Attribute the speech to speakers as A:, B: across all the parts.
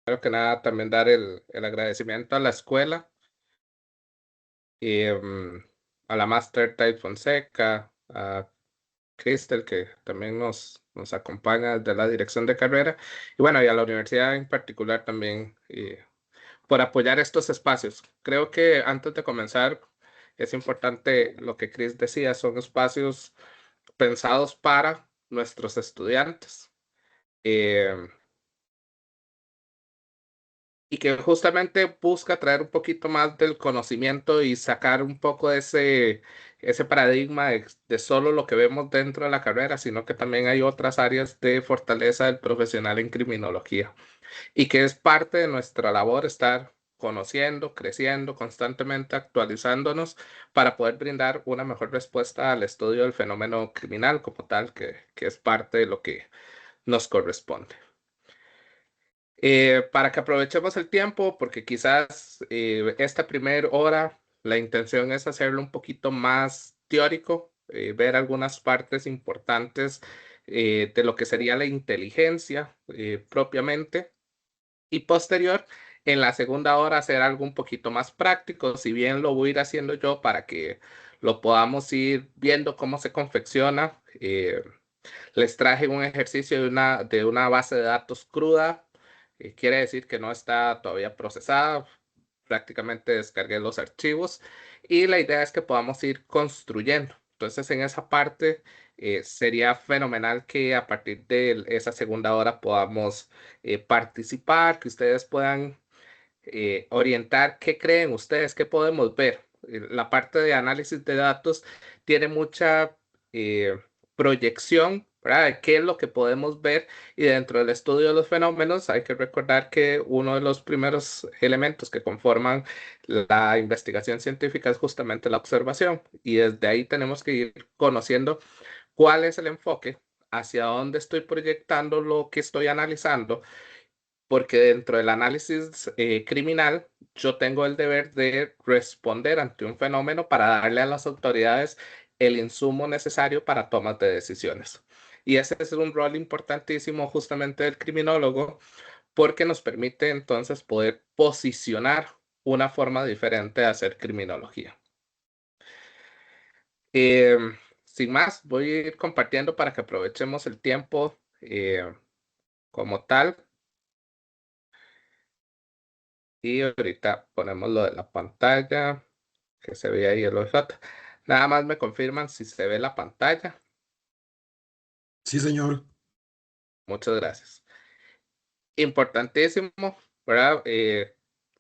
A: Primero que nada, también dar el agradecimiento a la escuela y a la Master Type Fonseca, a Cristel, que también nos acompaña de la dirección de carrera, y bueno, y a la universidad en particular también por apoyar estos espacios. Creo que antes de comenzar, es importante lo que Chris decía, son espacios pensados para nuestros estudiantes. eh, y que justamente busca traer un poquito más del conocimiento y sacar un poco de ese paradigma de solo lo que vemos dentro de la carrera, sino que también hay otras áreas de fortaleza del profesional en criminología y que es parte de nuestra labor estar conociendo, creciendo, constantemente actualizándonos para poder brindar una mejor respuesta al estudio del fenómeno criminal como tal, que es parte de lo que nos corresponde. Para que aprovechemos el tiempo, porque quizás esta primera hora la intención es hacerlo un poquito más teórico, ver algunas partes importantes de lo que sería la inteligencia propiamente, y posterior, en la segunda hora, hacer algo un poquito más práctico, si bien lo voy a ir haciendo yo para que lo podamos ir viendo cómo se confecciona. Les traje un ejercicio de una base de datos cruda. Quiere decir que no está todavía procesada. Prácticamente descargué los archivos y la idea es que podamos ir construyendo. Entonces, en esa parte sería fenomenal que a partir de esa segunda hora podamos participar, que ustedes puedan orientar qué creen ustedes, qué podemos ver. La parte de análisis de datos tiene mucha proyección, ¿verdad? De qué es lo que podemos ver, y dentro del estudio de los fenómenos hay que recordar que uno de los primeros elementos que conforman la investigación científica es justamente la observación, y desde ahí tenemos que ir conociendo cuál es el enfoque, hacia dónde estoy proyectando lo que estoy analizando, porque dentro del análisis criminal yo tengo el deber de responder ante un fenómeno para darle a las autoridades el insumo necesario para tomas de decisiones. Y ese es un rol importantísimo justamente del criminólogo, porque nos permite entonces poder posicionar una forma diferente de hacer criminología. Sin más, voy a ir compartiendo para que aprovechemos el tiempo como tal. Y ahorita ponemos lo de la pantalla, que se ve ahí el OJ. Nada más me confirman si se ve la pantalla.
B: Sí, señor.
A: Muchas gracias. Importantísimo, ¿verdad?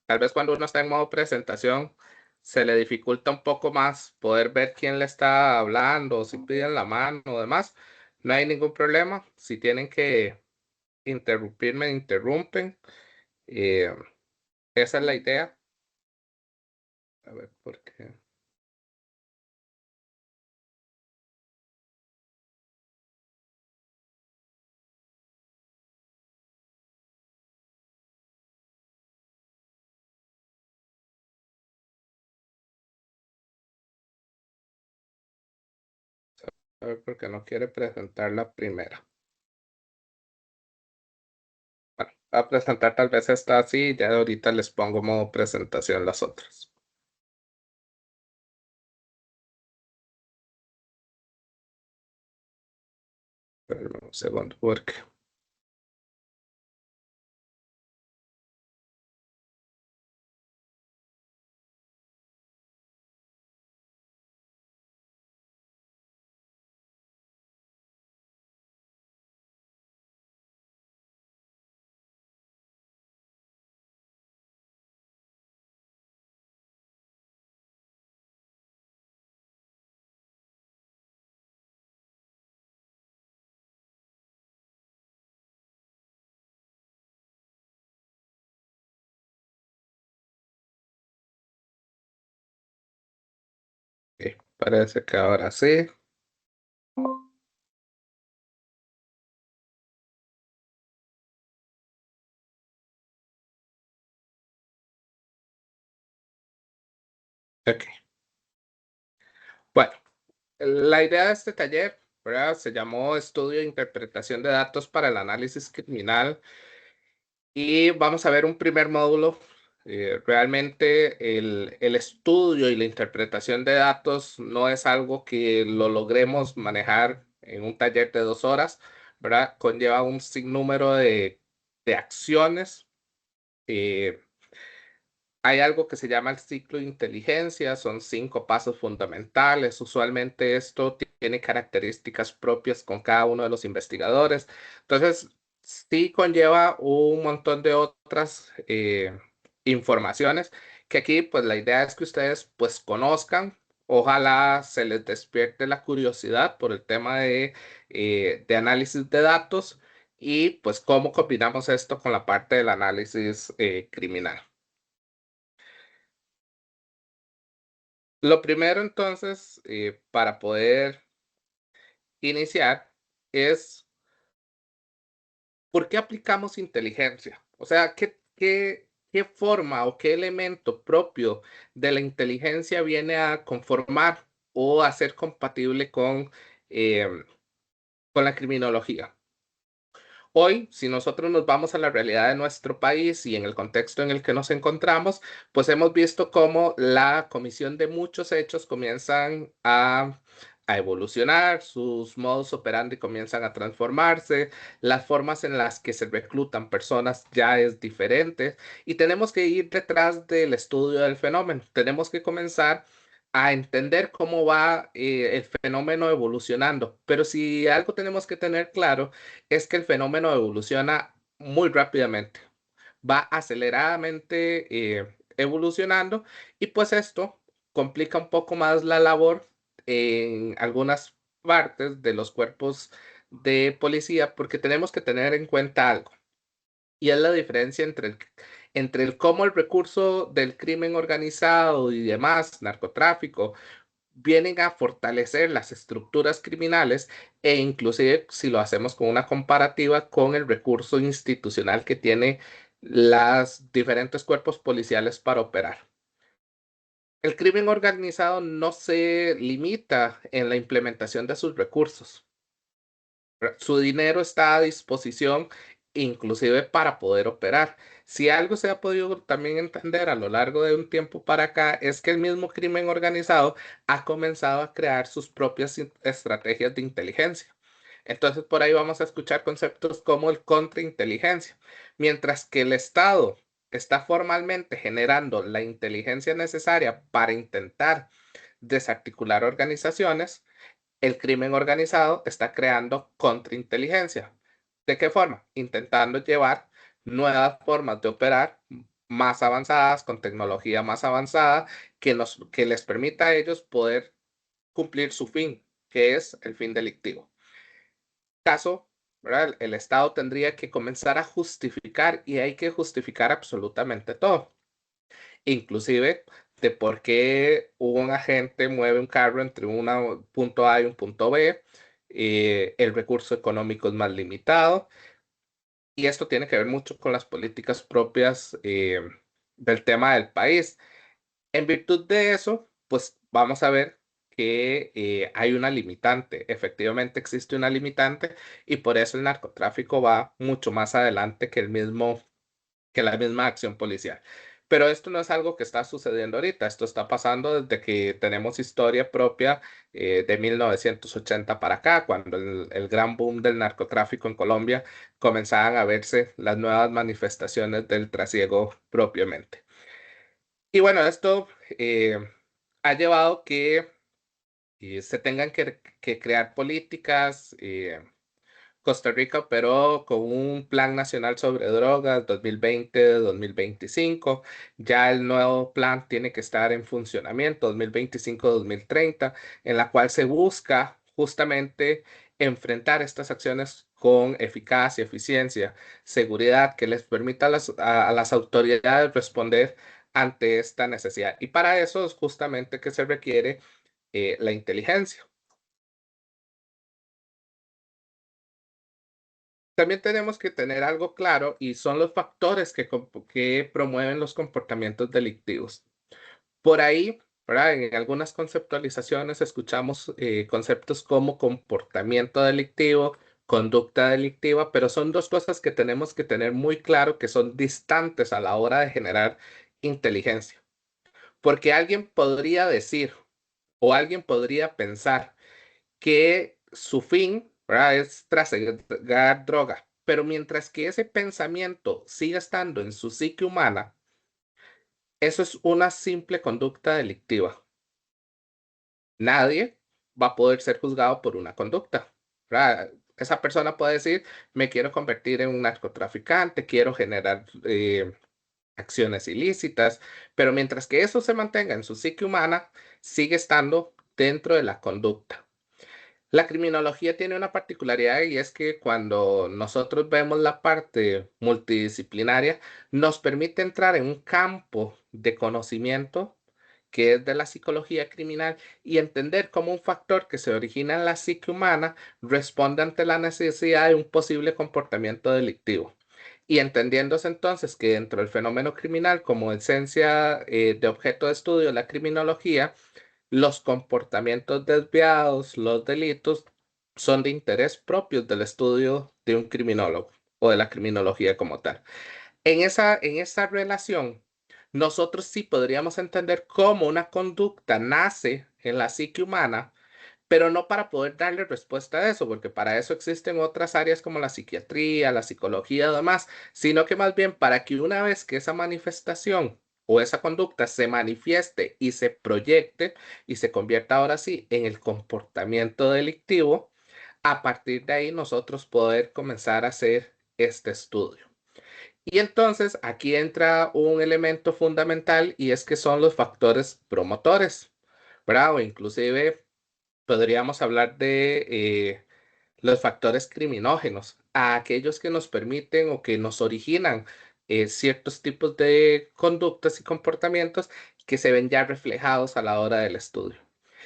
A: Tal vez cuando uno está en modo presentación se le dificulta un poco más poder ver quién le está hablando, si piden la mano o demás. No hay ningún problema. Si tienen que interrumpirme, interrumpen. Eh, Esa es la idea. A ver, ¿por qué? A ver, ¿por qué no quiere presentar la primera? Bueno, voy a presentar tal vez esta así, ya ahorita les pongo modo presentación las otras. Espérame un segundo, porque. Ok, parece que ahora sí. Ok. Bueno, la idea de este taller, ¿verdad? Se llamó Estudio e Interpretación de Datos para el Análisis Criminal, Y vamos a ver un primer módulo. Realmente el estudio y la interpretación de datos no es algo que lo logremos manejar en un taller de 2 horas, ¿verdad? Conlleva un sinnúmero de acciones. eh, Hay algo que se llama el ciclo de inteligencia, son 5 pasos fundamentales. Usualmente esto tiene características propias con cada uno de los investigadores. Entonces, sí conlleva un montón de otras informaciones que aquí, pues la idea es que ustedes pues conozcan. Ojalá se les despierte la curiosidad por el tema de análisis de datos y pues cómo combinamos esto con la parte del análisis criminal. Lo primero entonces, para poder iniciar, es ¿por qué aplicamos inteligencia? O sea, ¿qué forma o qué elemento propio de la inteligencia viene a conformar o a ser compatible em, con la criminología? Hoy, si nosotros nos vamos a la realidad de nuestro país y en el contexto en el que nos encontramos, pues hemos visto cómo la comisión de muchos hechos comienzan a evolucionar, sus modos operandi comienzan a transformarse, las formas en las que se reclutan personas ya es diferente y tenemos que ir detrás del estudio del fenómeno. Tenemos que comenzar a entender cómo va el fenómeno evolucionando. Pero si algo tenemos que tener claro es que el fenómeno evoluciona muy rápidamente, va aceleradamente evolucionando y pues esto complica un poco más la labor en algunas partes de los cuerpos de policía porque tenemos que tener en cuenta algo y es la diferencia entre el cómo el recurso del crimen organizado y demás, narcotráfico, vienen a fortalecer las estructuras criminales e inclusive si lo hacemos con una comparativa con el recurso institucional que tiene las diferentes cuerpos policiales para operar. El crimen organizado no se limita en la implementación de sus recursos. Su dinero está a disposición inclusive para poder operar. Si algo se ha podido también entender a lo largo de un tiempo para acá es que el mismo crimen organizado ha comenzado a crear sus propias estrategias de inteligencia. Entonces por ahí vamos a escuchar conceptos como el contrainteligencia. Mientras que el Estado está formalmente generando la inteligencia necesaria para intentar desarticular organizaciones, el crimen organizado está creando contrainteligencia. ¿De qué forma? Intentando llevar nuevas formas de operar más avanzadas, con tecnología más avanzada, que les permita a ellos poder cumplir su fin, que es el fin delictivo. Caso, ¿verdad? El Estado tendría que comenzar a justificar y hay que justificar absolutamente todo, inclusive de por qué un agente mueve un carro entre un punto A y un punto B, el recurso económico es más limitado, y esto tiene que ver mucho con las políticas propias del tema del país. En virtud de eso, pues vamos a ver que hay una limitante. Efectivamente existe una limitante y por eso el narcotráfico va mucho más adelante que la misma acción policial. Pero esto no es algo que está sucediendo ahorita, esto está pasando desde que tenemos historia propia de 1980 para acá, cuando el gran boom del narcotráfico en Colombia comenzaban a verse las nuevas manifestaciones del trasiego propiamente. Y bueno, esto ha llevado que se tengan que crear políticas. Costa Rica operó con un plan nacional sobre drogas 2020-2025. Ya el nuevo plan tiene que estar en funcionamiento 2025-2030, en la cual se busca justamente enfrentar estas acciones con eficacia, eficiencia, seguridad, que les permita a las autoridades responder ante esta necesidad. Y para eso es justamente que se requiere la inteligencia. También tenemos que tener algo claro y son los factores que promueven los comportamientos delictivos. Por ahí, ¿verdad? En algunas conceptualizaciones escuchamos conceptos como comportamiento delictivo, conducta delictiva, pero son dos cosas que tenemos que tener muy claro que son distantes a la hora de generar inteligencia. Porque alguien podría decir o alguien podría pensar que su fin, ¿verdad?, es trasegar droga, pero mientras que ese pensamiento siga estando en su psique humana, eso es una simple conducta delictiva. Nadie va a poder ser juzgado por una conducta, ¿verdad? Esa persona puede decir, me quiero convertir en un narcotraficante, quiero generar acciones ilícitas, pero mientras que eso se mantenga en su psique humana, sigue estando dentro de la conducta. La criminología tiene una particularidad y es que cuando nosotros vemos la parte multidisciplinaria, nos permite entrar en un campo de conocimiento que es de la psicología criminal y entender cómo un factor que se origina en la psique humana responde ante la necesidad de un posible comportamiento delictivo. Y entendiéndose entonces que dentro del fenómeno criminal, como esencia de objeto de estudio, la criminología, los comportamientos desviados, los delitos, son de interés propios del estudio de un criminólogo o de la criminología como tal. En esa relación, nosotros sí podríamos entender cómo una conducta nace en la psique humana, pero no para poder darle respuesta a eso, porque para eso existen otras áreas como la psiquiatría, la psicología y demás, sino que más bien para que una vez que esa manifestación o esa conducta se manifieste y se proyecte y se convierta ahora sí en el comportamiento delictivo, a partir de ahí nosotros poder comenzar a hacer este estudio. Y entonces aquí entra un elemento fundamental y es que son los factores promotores, ¿verdad? O inclusive podríamos hablar de los factores criminógenos, a aquellos que nos permiten o que nos originan ciertos tipos de conductas y comportamientos que se ven ya reflejados a la hora del estudio.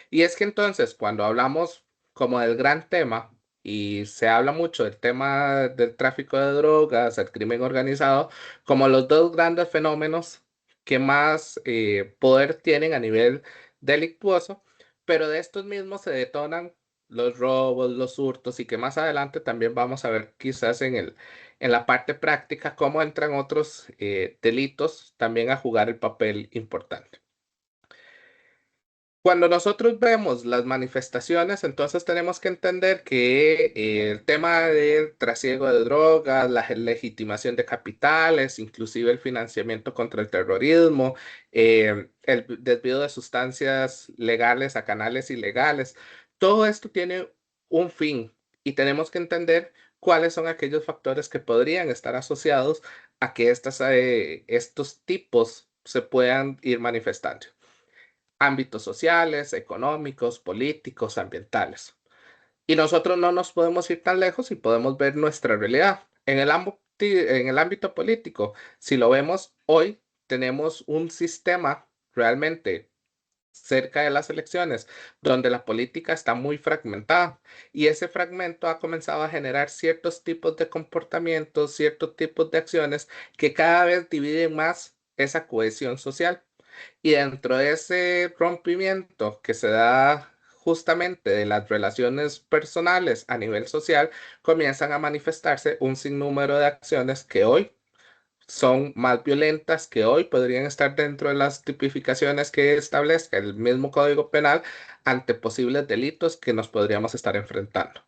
A: Y es que entonces, cuando hablamos como del gran tema, y se habla mucho del tema del tráfico de drogas, el crimen organizado, como los dos grandes fenómenos que más poder tienen a nivel delictuoso, pero de estos mismos se detonan los robos, los hurtos y que más adelante también vamos a ver quizás en la parte práctica cómo entran otros delitos también a jugar el papel importante. Cuando nosotros vemos las manifestaciones, entonces tenemos que entender que el tema del trasiego de drogas, la legitimación de capitales, inclusive el financiamiento contra el terrorismo, el desvío de sustancias legales a canales ilegales, todo esto tiene un fin y tenemos que entender cuáles son aquellos factores que podrían estar asociados a que estos tipos se puedan ir manifestando. Ámbitos sociales, económicos, políticos, ambientales. Y nosotros no nos podemos ir tan lejos y podemos ver nuestra realidad. En el ámbito político, si lo vemos hoy, tenemos un sistema realmente cerca de las elecciones donde la política está muy fragmentada y ese fragmento ha comenzado a generar ciertos tipos de comportamientos, ciertos tipos de acciones que cada vez dividen más esa cohesión social. Y dentro de ese rompimiento que se da justamente de las relaciones personales a nivel social, comienzan a manifestarse un sinnúmero de acciones que hoy son más violentas, que hoy podrían estar dentro de las tipificaciones que establezca el mismo Código Penal ante posibles delitos que nos podríamos estar enfrentando.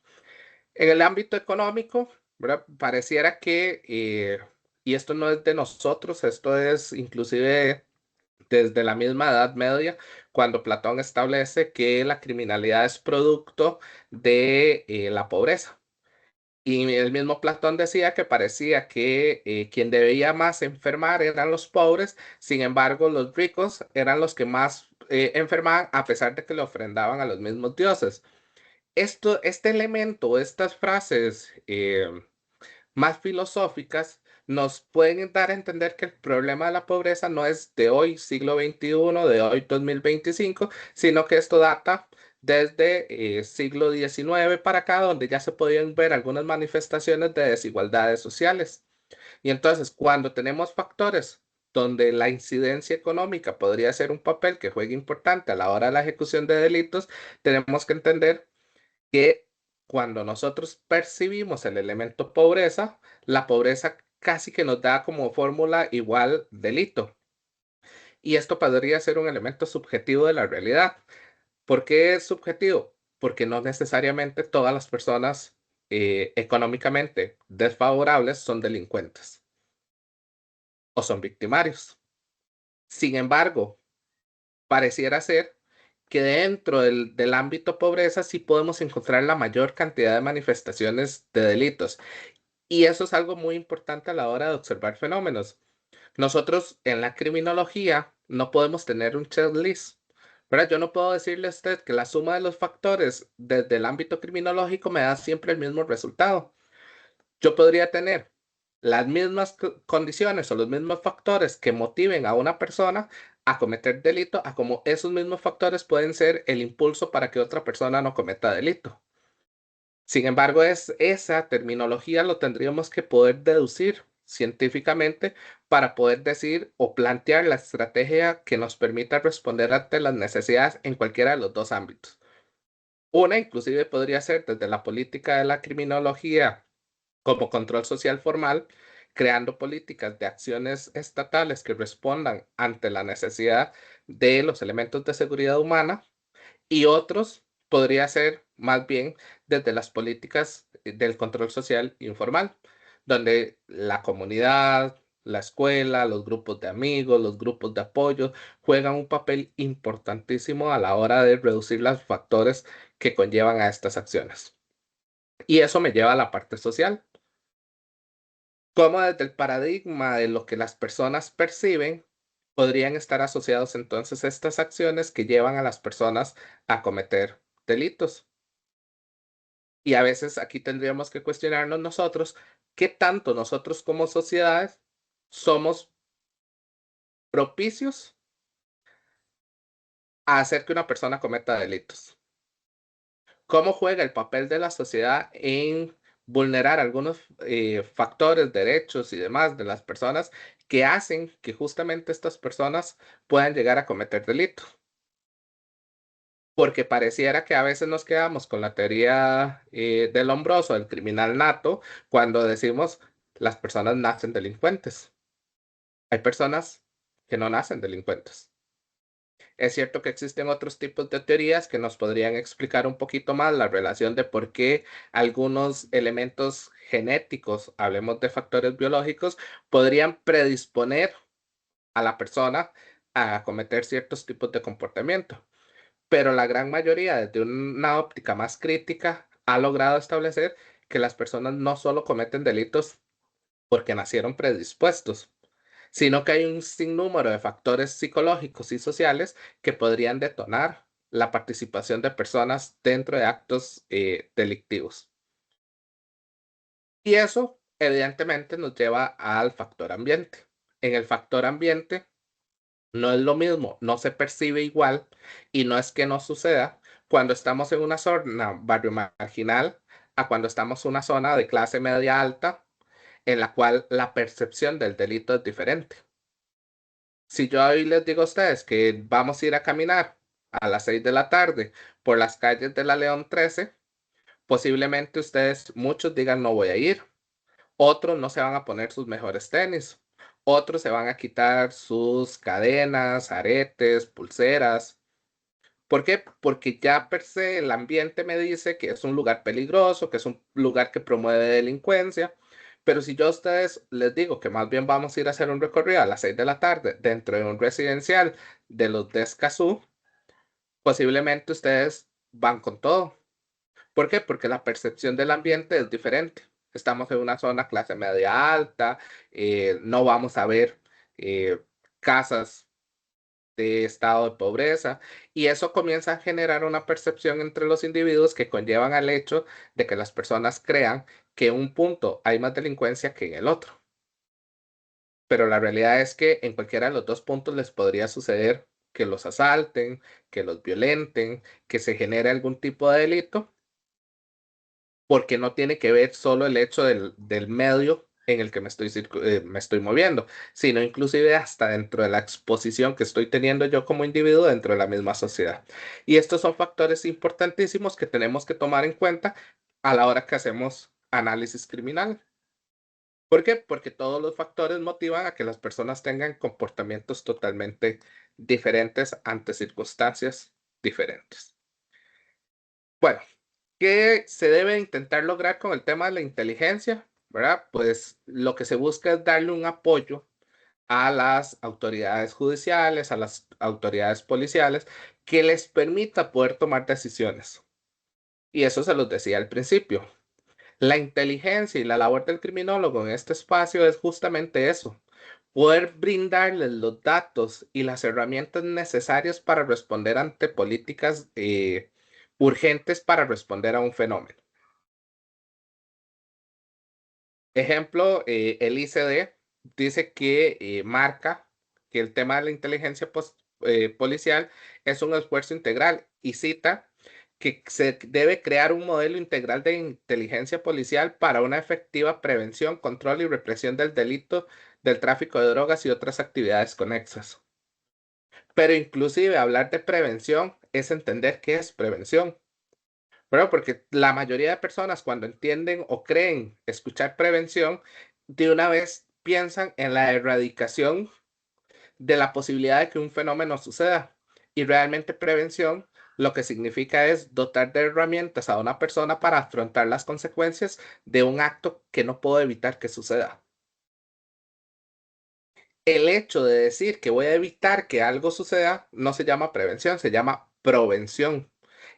A: En el ámbito económico, ¿verdad? Pareciera que, y esto no es de nosotros, esto es inclusive desde la misma Edad Media, cuando Platón establece que la criminalidad es producto de la pobreza. Y el mismo Platón decía que parecía que quien debía más enfermar eran los pobres, sin embargo, los ricos eran los que más enfermaban a pesar de que le ofrendaban a los mismos dioses. Este elemento, estas frases más filosóficas nos pueden dar a entender que el problema de la pobreza no es de hoy, siglo XXI, de hoy 2025, sino que esto data desde siglo XIX para acá, donde ya se podían ver algunas manifestaciones de desigualdades sociales. Y entonces, cuando tenemos factores donde la incidencia económica podría ser un papel que juegue importante a la hora de la ejecución de delitos, tenemos que entender que cuando nosotros percibimos el elemento pobreza, la pobreza casi que nos da como fórmula igual delito. Y esto podría ser un elemento subjetivo de la realidad. ¿Por qué es subjetivo? Porque no necesariamente todas las personas económicamente desfavorables son delincuentes o son victimarios. Sin embargo, pareciera ser que dentro del ámbito pobreza sí podemos encontrar la mayor cantidad de manifestaciones de delitos. Y eso es algo muy importante a la hora de observar fenómenos. Nosotros en la criminología no podemos tener un checklist, ¿verdad? Yo no puedo decirle a usted que la suma de los factores desde el ámbito criminológico me da siempre el mismo resultado. Yo podría tener las mismas condiciones o los mismos factores que motiven a una persona a cometer delito, a como esos mismos factores pueden ser el impulso para que otra persona no cometa delito. Sin embargo, esa terminología lo tendríamos que poder deducir científicamente para poder decir o plantear la estrategia que nos permita responder ante las necesidades en cualquiera de los dos ámbitos. Una inclusive podría ser desde la política de la criminología como control social formal, creando políticas de acciones estatales que respondan ante la necesidad de los elementos de seguridad humana, y otros podría ser más bien desde las políticas del control social informal, donde la comunidad, la escuela, los grupos de amigos, los grupos de apoyo juegan un papel importantísimo a la hora de reducir los factores que conllevan a estas acciones. Y eso me lleva a la parte social. Cómo desde el paradigma de lo que las personas perciben podrían estar asociados entonces estas acciones que llevan a las personas a cometer delitos. Y a veces aquí tendríamos que cuestionarnos nosotros qué tanto nosotros como sociedades somos propicios a hacer que una persona cometa delitos. ¿Cómo juega el papel de la sociedad en vulnerar algunos factores, derechos y demás de las personas que hacen que justamente estas personas puedan llegar a cometer delitos? Porque pareciera que a veces nos quedamos con la teoría del hombroso, del criminal nato, cuando decimos las personas nacen delincuentes. Hay personas que no nacen delincuentes. Es cierto que existen otros tipos de teorías que nos podrían explicar un poquito más la relación de por qué algunos elementos genéticos, hablemos de factores biológicos, podrían predisponer a la persona a cometer ciertos tipos de comportamiento. Pero la gran mayoría, desde una óptica más crítica, ha logrado establecer que las personas no solo cometen delitos porque nacieron predispuestos, sino que hay un sinnúmero de factores psicológicos y sociales que podrían detonar la participación de personas dentro de actos delictivos. Y eso, evidentemente, nos lleva al factor ambiente. En el factor ambiente no es lo mismo, no se percibe igual y no es que no suceda cuando estamos en una zona barrio marginal a cuando estamos en una zona de clase media alta en la cual la percepción del delito es diferente. Si yo hoy les digo a ustedes que vamos a ir a caminar a las 6 de la tarde por las calles de la León 13, posiblemente ustedes, muchos digan no voy a ir. Otros no se van a poner sus mejores tenis. Otros se van a quitar sus cadenas, aretes, pulseras. ¿Por qué? Porque ya per se el ambiente me dice que es un lugar peligroso, que es un lugar que promueve delincuencia. Pero si yo a ustedes les digo que más bien vamos a ir a hacer un recorrido a las 6 de la tarde dentro de un residencial de los de Escazú, posiblemente ustedes van con todo. ¿Por qué? Porque la percepción del ambiente es diferente. Estamos en una zona clase media alta, no vamos a ver eh, casas de estado de pobreza, y eso comienza a generar una percepción entre los individuos que conllevan al hecho de que las personas crean que en un punto hay más delincuencia que en el otro. Pero la realidad es que en cualquiera de los dos puntos les podría suceder que los asalten, que los violenten, que se genere algún tipo de delito, porque no tiene que ver solo el hecho del medio en el que me estoy moviendo, sino inclusive hasta dentro de la exposición que estoy teniendo yo como individuo dentro de la misma sociedad. Y estos son factores importantísimos que tenemos que tomar en cuenta a la hora que hacemos análisis criminal. ¿Por qué? Porque todos los factores motivan a que las personas tengan comportamientos totalmente diferentes ante circunstancias diferentes. Bueno, ¿qué se debe intentar lograr con el tema de la inteligencia? ¿Verdad? Pues lo que se busca es darle un apoyo a las autoridades judiciales, a las autoridades policiales, que les permita poder tomar decisiones. Y eso se los decía al principio. La inteligencia y la labor del criminólogo en este espacio es justamente eso, poder brindarles los datos y las herramientas necesarias para responder ante políticas urgentes para responder a un fenómeno. Ejemplo, el ICD dice que marca que el tema de la inteligencia policial es un esfuerzo integral y cita que se debe crear un modelo integral de inteligencia policial para una efectiva prevención, control y represión del delito, del tráfico de drogas y otras actividades conexas. Pero inclusive hablar de prevención es entender qué es prevención. Bueno, porque la mayoría de personas cuando entienden o creen escuchar prevención, de una vez piensan en la erradicación de la posibilidad de que un fenómeno suceda. Y realmente prevención lo que significa es dotar de herramientas a una persona para afrontar las consecuencias de un acto que no puedo evitar que suceda. El hecho de decir que voy a evitar que algo suceda no se llama prevención, se llama provención.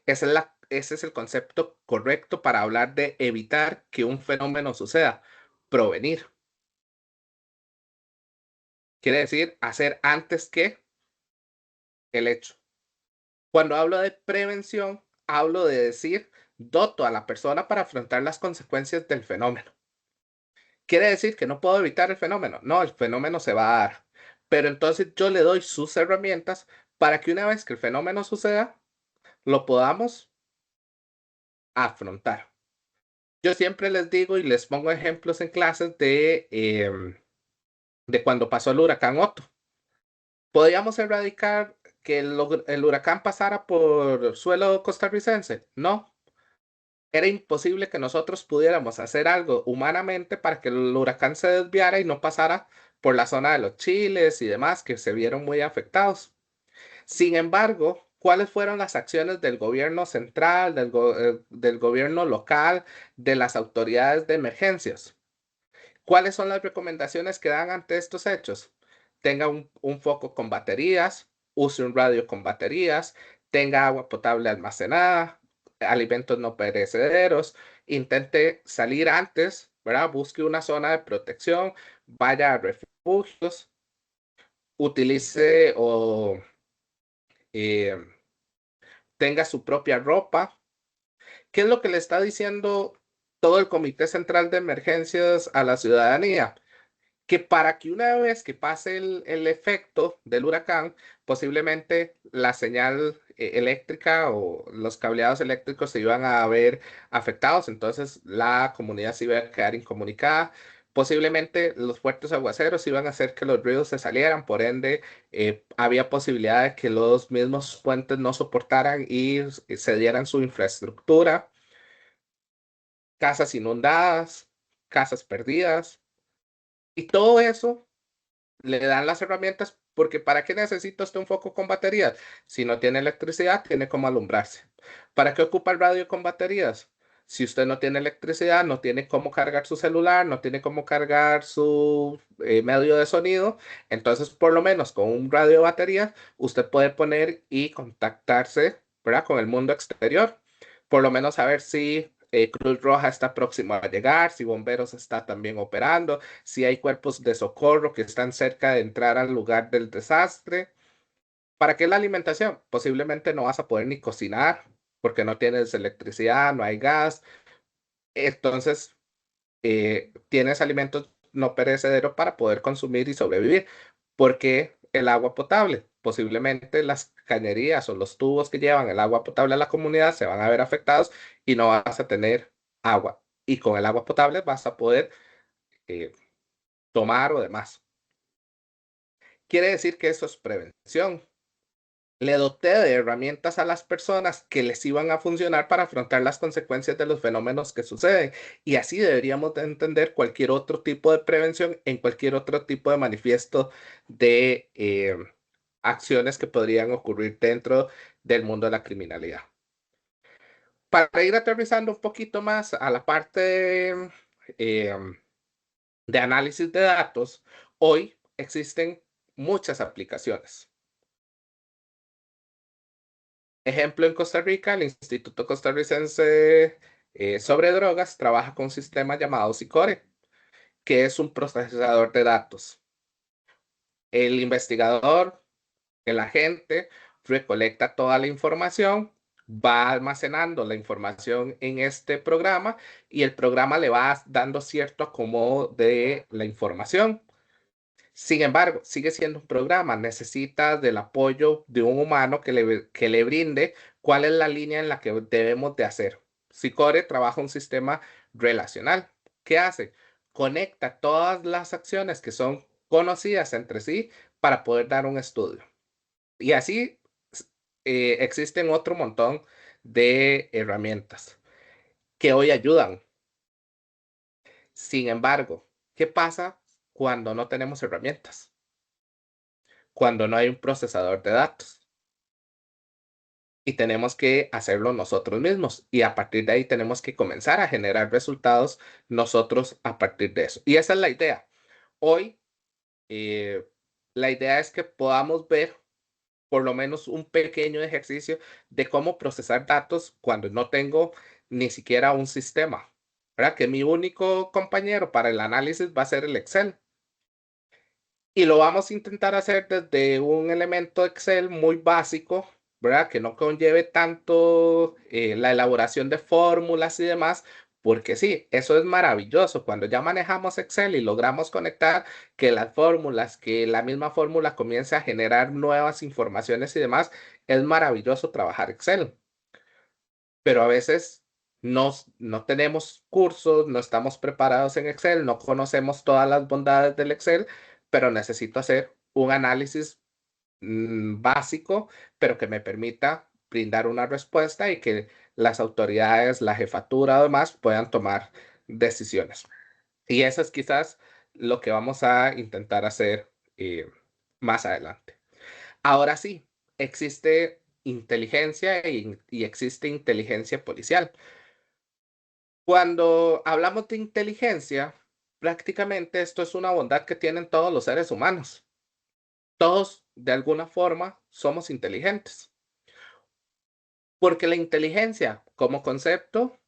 A: Ese es el concepto correcto para hablar de evitar que un fenómeno suceda. Provenir. Quiere decir hacer antes que el hecho. Cuando hablo de prevención, hablo de decir doto a la persona para afrontar las consecuencias del fenómeno. Quiere decir que no puedo evitar el fenómeno. No, el fenómeno se va a dar. Pero entonces yo le doy sus herramientas para que una vez que el fenómeno suceda, lo podamos afrontar. Yo siempre les digo y les pongo ejemplos en clases de cuando pasó el huracán Otto. ¿Podíamos erradicar que el huracán pasara por suelo costarricense? No. Era imposible que nosotros pudiéramos hacer algo humanamente para que el huracán se desviara y no pasara por la zona de los Chiles y demás, que se vieron muy afectados. Sin embargo, ¿cuáles fueron las acciones del gobierno central, del gobierno local, de las autoridades de emergencias? ¿Cuáles son las recomendaciones que dan ante estos hechos? Tenga un foco con baterías, use un radio con baterías, tenga agua potable almacenada, alimentos no perecederos, intente salir antes, ¿verdad? Busque una zona de protección, vaya a refugios, utilice o eh, tenga su propia ropa. ¿Qué es lo que le está diciendo todo el Comité Central de Emergencias a la ciudadanía? Que para que una vez que pase el efecto del huracán, posiblemente la señal eléctrica o los cableados eléctricos se iban a ver afectados, entonces la comunidad se iba a quedar incomunicada. Posiblemente los fuertes aguaceros iban a hacer que los ríos se salieran, por ende había posibilidad de que los mismos puentes no soportaran y cedieran su infraestructura, casas inundadas, casas perdidas. Y todo eso le dan las herramientas porque ¿para qué necesita usted un foco con baterías? Si no tiene electricidad, tiene cómo alumbrarse. ¿Para qué ocupa el radio con baterías? Si usted no tiene electricidad, no tiene cómo cargar su celular, no tiene cómo cargar su medio de sonido, entonces por lo menos con un radio de baterías usted puede poner y contactarse, ¿verdad? Con el mundo exterior. Por lo menos saber si Cruz Roja está próximo a llegar, si Bomberos está también operando, si hay cuerpos de socorro que están cerca de entrar al lugar del desastre. ¿Para qué la alimentación? Posiblemente no vas a poder ni cocinar porque no tienes electricidad, no hay gas. Entonces, tienes alimentos no perecederos para poder consumir y sobrevivir. Porque el agua potable, posiblemente las cañerías o los tubos que llevan el agua potable a la comunidad se van a ver afectados y no vas a tener agua. Y con el agua potable vas a poder eh, tomar o demás. Quiere decir que eso es prevención. le doté de herramientas a las personas que les iban a funcionar para afrontar las consecuencias de los fenómenos que suceden. Y así deberíamos de entender cualquier otro tipo de prevención en cualquier otro tipo de manifiesto de acciones que podrían ocurrir dentro del mundo de la criminalidad. Para ir aterrizando un poquito más a la parte eh, de análisis de datos, hoy existen muchas aplicaciones. Ejemplo, en Costa Rica, el Instituto Costarricense sobre Drogas trabaja con un sistema llamado SICORE, que es un procesador de datos. El investigador, el agente, recolecta toda la información, va almacenando la información en este programa y el programa le va dando cierto acomodo de la información. Sin embargo, sigue siendo un programa, necesita del apoyo de un humano que le brinde cuál es la línea en la que debemos de hacer. Sicore trabaja un sistema relacional. ¿Qué hace? Conecta todas las acciones que son conocidas entre sí para poder dar un estudio. Y así existen otro montón de herramientas que hoy ayudan. Sin embargo, ¿qué pasa cuando no tenemos herramientas? Cuando no hay un procesador de datos y tenemos que hacerlo nosotros mismos y a partir de ahí tenemos que comenzar a generar resultados nosotros a partir de eso. Y esa es la idea. Hoy eh, la idea es que podamos ver por lo menos un pequeño ejercicio de cómo procesar datos cuando no tengo ni siquiera un sistema, ¿verdad? Que mi único compañero para el análisis va a ser el Excel. Y lo vamos a intentar hacer desde un elemento Excel muy básico, ¿verdad? Que no conlleve tanto la elaboración de fórmulas y demás, porque sí, eso es maravilloso. Cuando ya manejamos Excel y logramos conectar que las fórmulas, que la misma fórmula comience a generar nuevas informaciones y demás, es maravilloso trabajar Excel. Pero a veces no tenemos cursos, no estamos preparados en Excel, no conocemos todas las bondades del Excel, pero necesito hacer un análisis básico, pero que me permita brindar una respuesta y que las autoridades, la jefatura, además, puedan tomar decisiones. Y eso es quizás lo que vamos a intentar hacer más adelante. Ahora sí, existe inteligencia y existe inteligencia policial. Cuando hablamos de inteligencia, prácticamente esto es una bondad que tienen todos los seres humanos. Todos, de alguna forma, somos inteligentes. Porque la inteligencia, como concepto,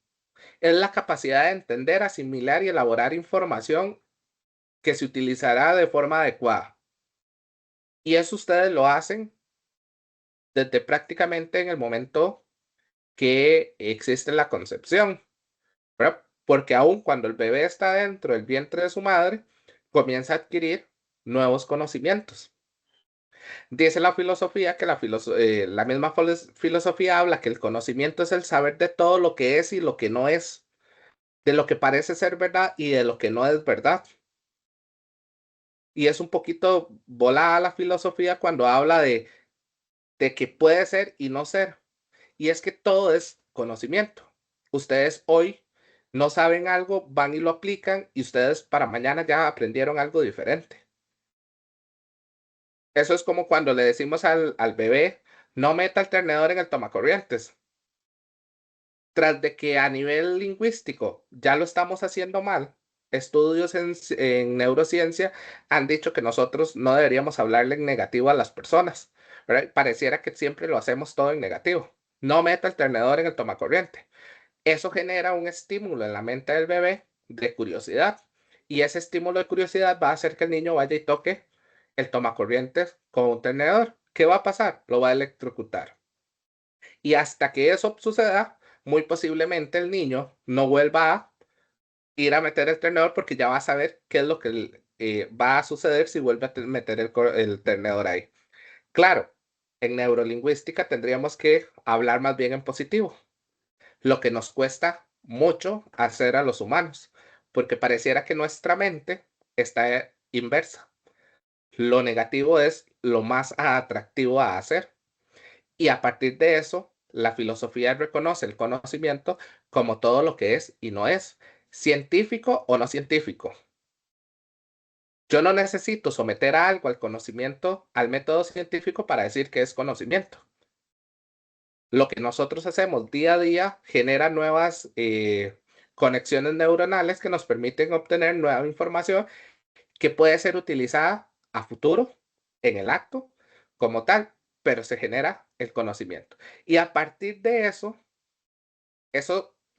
A: es la capacidad de entender, asimilar y elaborar información que se utilizará de forma adecuada. Y eso ustedes lo hacen desde prácticamente en el momento que existe la concepción, ¿verdad? Porque aún cuando el bebé está dentro del vientre de su madre, comienza a adquirir nuevos conocimientos. Dice la filosofía que la misma filosofía habla que el conocimiento es el saber de todo lo que es y lo que no es, de lo que parece ser verdad y de lo que no es verdad. Y es un poquito volada la filosofía cuando habla de que puede ser y no ser. Y es que todo es conocimiento. Ustedes hoy no saben algo, van y lo aplican y ustedes para mañana ya aprendieron algo diferente. Eso es como cuando le decimos al bebé, no meta el tenedor en el tomacorrientes. Tras de que a nivel lingüístico ya lo estamos haciendo mal, estudios en neurociencia han dicho que nosotros no deberíamos hablarle en negativo a las personas, ¿verdad? Pareciera que siempre lo hacemos todo en negativo. No meta el tenedor en el tomacorriente. Eso genera un estímulo en la mente del bebé de curiosidad y ese estímulo de curiosidad va a hacer que el niño vaya y toque el tomacorrientes con un tenedor. ¿Qué va a pasar? Lo va a electrocutar. Y hasta que eso suceda, muy posiblemente el niño no vuelva a ir a meter el tenedor porque ya va a saber qué es lo que va a suceder si vuelve a meter el tenedor ahí. Claro, en neurolingüística tendríamos que hablar más bien en positivo, lo que nos cuesta mucho hacer a los humanos, porque pareciera que nuestra mente está inversa. Lo negativo es lo más atractivo a hacer. Y a partir de eso, la filosofía reconoce el conocimiento como todo lo que es y no es, científico o no científico. Yo no necesito someter algo al conocimiento, al método científico para decir que es conocimiento. Lo que nosotros hacemos día a día genera nuevas conexiones neuronales que nos permiten obtener nueva información que puede ser utilizada a futuro en el acto como tal, pero se genera el conocimiento. Y a partir de eso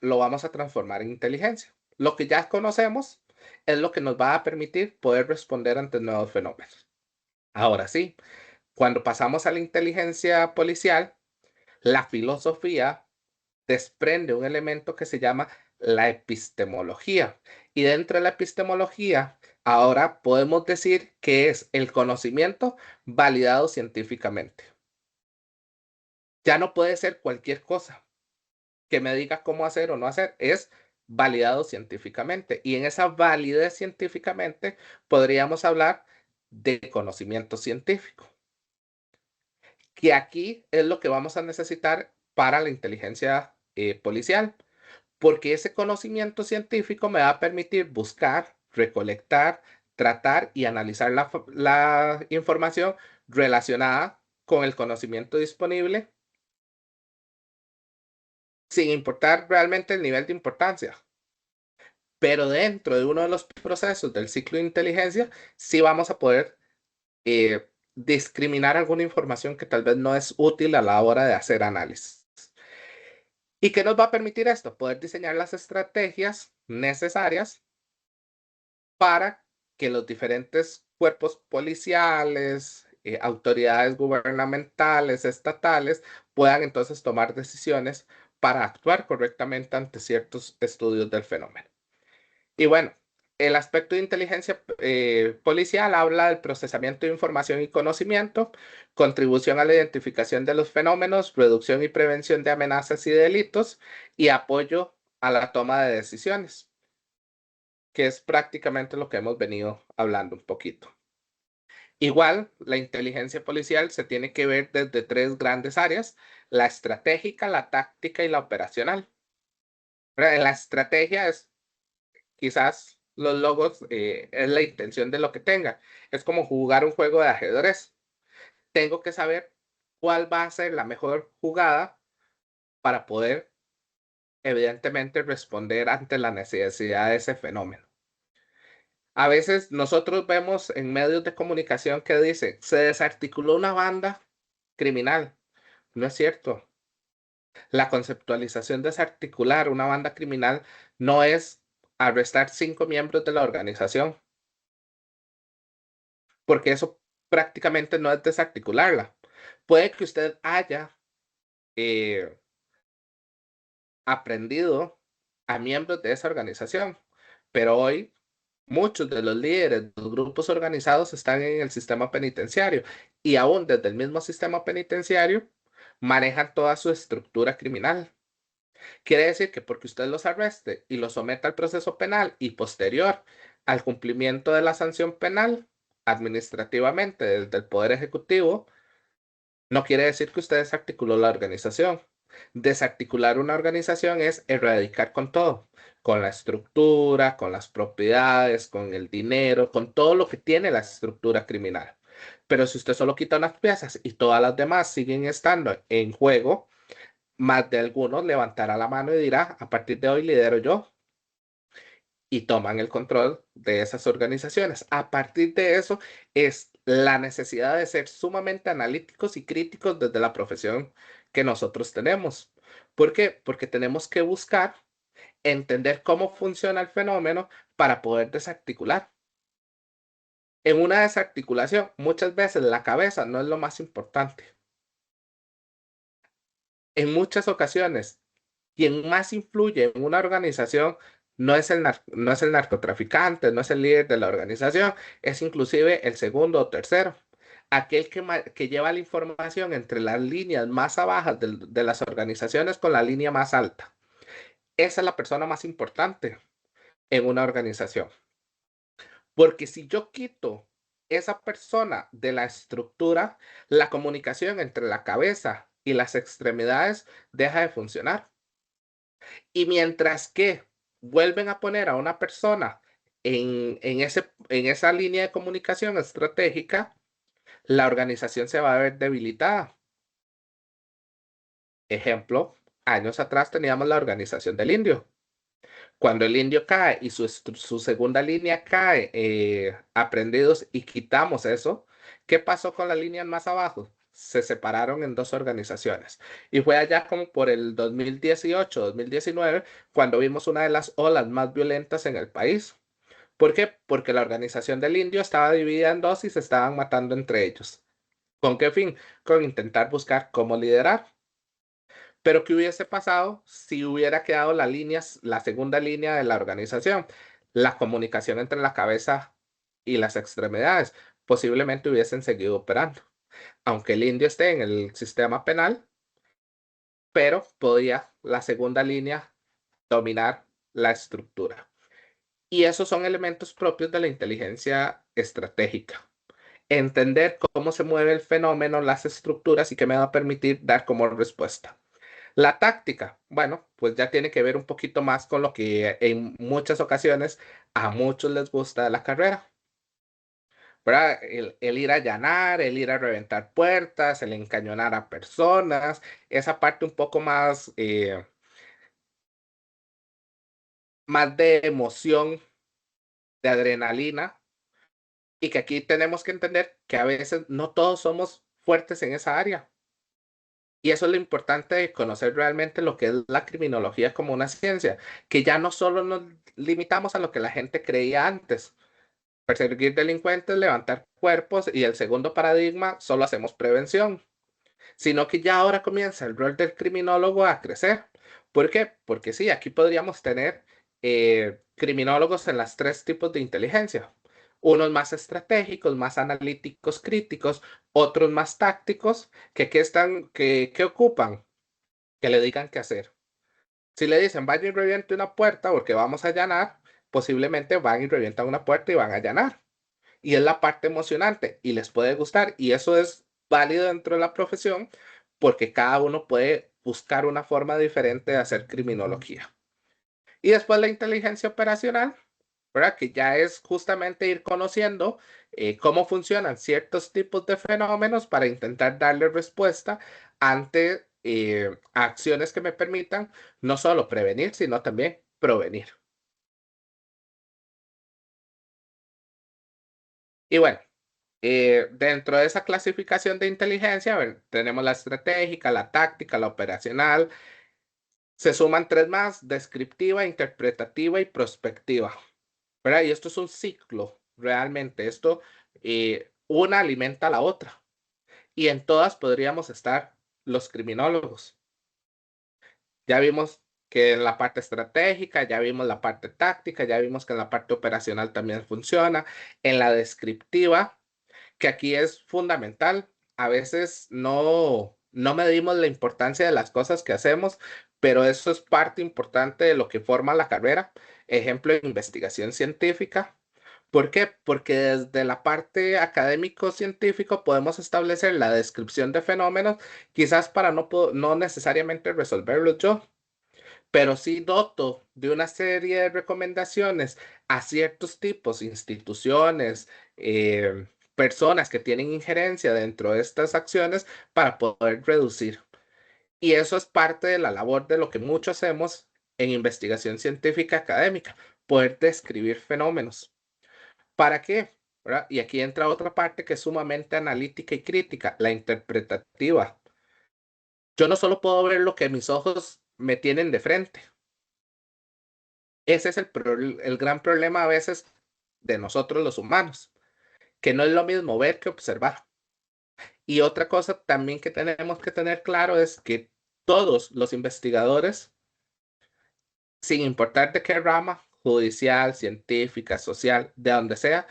A: lo vamos a transformar en inteligencia. Lo que ya conocemos es lo que nos va a permitir poder responder ante nuevos fenómenos. Ahora sí, cuando pasamos a la inteligencia policial, la filosofía desprende un elemento que se llama la epistemología. Y dentro de la epistemología, ahora podemos decir que es el conocimiento validado científicamente. Ya no puede ser cualquier cosa que me diga cómo hacer o no hacer, es validado científicamente. Y en esa validez científicamente podríamos hablar de conocimiento científico, que aquí es lo que vamos a necesitar para la inteligencia policial, porque ese conocimiento científico me va a permitir buscar, recolectar, tratar y analizar la información relacionada con el conocimiento disponible sin importar realmente el nivel de importancia. Pero dentro de uno de los procesos del ciclo de inteligencia, sí vamos a poder discriminar alguna información que tal vez no es útil a la hora de hacer análisis. ¿Y qué nos va a permitir esto? Poder diseñar las estrategias necesarias para que los diferentes cuerpos policiales, autoridades gubernamentales, estatales, puedan entonces tomar decisiones para actuar correctamente ante ciertos estudios del fenómeno. Y bueno, el aspecto de inteligencia policial habla del procesamiento de información y conocimiento, contribución a la identificación de los fenómenos, reducción y prevención de amenazas y delitos y apoyo a la toma de decisiones, que es prácticamente lo que hemos venido hablando un poquito. Igual, la inteligencia policial se tiene que ver desde tres grandes áreas: la estratégica, la táctica y la operacional. En la estrategia es quizás los logos es la intención de lo que tenga. Es como jugar un juego de ajedrez. Tengo que saber cuál va a ser la mejor jugada para poder, evidentemente, responder ante la necesidad de ese fenómeno. A veces nosotros vemos en medios de comunicación que dice, se desarticuló una banda criminal. No es cierto. La conceptualización de desarticular una banda criminal no es arrestar 5 miembros de la organización, porque eso prácticamente no es desarticularla. Puede que usted haya eh, aprendido a miembros de esa organización, pero hoy muchos de los líderes de los grupos organizados están en el sistema penitenciario y aún desde el mismo sistema penitenciario manejan toda su estructura criminal. Quiere decir que porque usted los arreste y los someta al proceso penal y posterior al cumplimiento de la sanción penal administrativamente desde el Poder Ejecutivo, no quiere decir que usted desarticuló la organización. Desarticular una organización es erradicar con todo, con la estructura, con las propiedades, con el dinero, con todo lo que tiene la estructura criminal. Pero si usted solo quita unas piezas y todas las demás siguen estando en juego, más de algunos levantará la mano y dirá, a partir de hoy lidero yo, y toman el control de esas organizaciones. A partir de eso es la necesidad de ser sumamente analíticos y críticos desde la profesión que nosotros tenemos. ¿Por qué? Porque tenemos que buscar entender cómo funciona el fenómeno para poder desarticular. En una desarticulación, muchas veces la cabeza no es lo más importante. En muchas ocasiones, quien más influye en una organización no es el narcotraficante, no es el líder de la organización, es inclusive el segundo o tercero, aquel que lleva la información entre las líneas más bajas de las organizaciones con la línea más alta. Esa es la persona más importante en una organización. Porque si yo quito esa persona de la estructura, la comunicación entre la cabeza y las extremidades deja de funcionar. Y mientras que vuelven a poner a una persona en esa línea de comunicación estratégica, la organización se va a ver debilitada. Ejemplo, años atrás teníamos la organización del indio. Cuando el indio cae y su segunda línea cae, aprendidos, y quitamos eso, ¿qué pasó con las líneas más abajo? Se separaron en dos organizaciones. Y fue allá como por el 2018, 2019, cuando vimos una de las olas más violentas en el país. ¿Por qué? Porque la organización del indio estaba dividida en dos y se estaban matando entre ellos. ¿Con qué fin? Con intentar buscar cómo liderar. Pero ¿qué hubiese pasado si hubiera quedado la segunda línea de la organización? La comunicación entre la cabeza y las extremidades. Posiblemente hubiesen seguido operando. Aunque el indio esté en el sistema penal, pero podía la segunda línea dominar la estructura. Y esos son elementos propios de la inteligencia estratégica. Entender cómo se mueve el fenómeno, las estructuras y qué me va a permitir dar como respuesta. La táctica, bueno, pues ya tiene que ver un poquito más con lo que en muchas ocasiones a muchos les gusta de la carrera, ¿verdad? El ir a allanar, el ir a reventar puertas, el encañonar a personas, esa parte un poco más, más de emoción, de adrenalina, y que aquí tenemos que entender que a veces no todos somos fuertes en esa área. Y eso es lo importante de conocer realmente lo que es la criminología como una ciencia, que ya no solo nos limitamos a lo que la gente creía antes, perseguir delincuentes, levantar cuerpos y el segundo paradigma, solo hacemos prevención, sino que ya ahora comienza el rol del criminólogo a crecer. ¿Por qué? Porque sí, aquí podríamos tener criminólogos en las tres tipos de inteligencia. Unos más estratégicos, más analíticos, críticos, otros más tácticos, que ocupan que le digan qué hacer. Si le dicen vaya y reviente una puerta porque vamos a allanar, posiblemente van y revientan una puerta y van a allanar. Y es la parte emocionante y les puede gustar. Y eso es válido dentro de la profesión porque cada uno puede buscar una forma diferente de hacer criminología. Y después la inteligencia operacional, ¿verdad? Que ya es justamente ir conociendo cómo funcionan ciertos tipos de fenómenos para intentar darle respuesta ante acciones que me permitan no solo prevenir, sino también provenir. Y bueno, dentro de esa clasificación de inteligencia, a ver, tenemos la estratégica, la táctica, la operacional. Se suman tres más: descriptiva, interpretativa y prospectiva. ¿Verdad? Y esto es un ciclo, realmente. Esto, una alimenta a la otra. Y en todas podríamos estar los criminólogos. Ya vimos que en la parte estratégica, ya vimos la parte táctica, ya vimos que en la parte operacional también funciona. En la descriptiva, que aquí es fundamental. A veces no medimos la importancia de las cosas que hacemos, pero eso es parte importante de lo que forma la carrera. Ejemplo, investigación científica. ¿Por qué? Porque desde la parte académico-científico podemos establecer la descripción de fenómenos, quizás para no necesariamente resolverlos yo, pero sí doto de una serie de recomendaciones a ciertos tipos, instituciones, personas que tienen injerencia dentro de estas acciones para poder reducir. Y eso es parte de la labor de lo que mucho hacemos en investigación científica académica, poder describir fenómenos. ¿Para qué? ¿Verdad? Y aquí entra otra parte que es sumamente analítica y crítica, la interpretativa. Yo no solo puedo ver lo que mis ojos me tienen de frente. Ese es el gran problema a veces de nosotros los humanos, que no es lo mismo ver que observar. Y otra cosa también que tenemos que tener claro es que todos los investigadores, sin importar de qué rama, judicial, científica, social, de donde sea,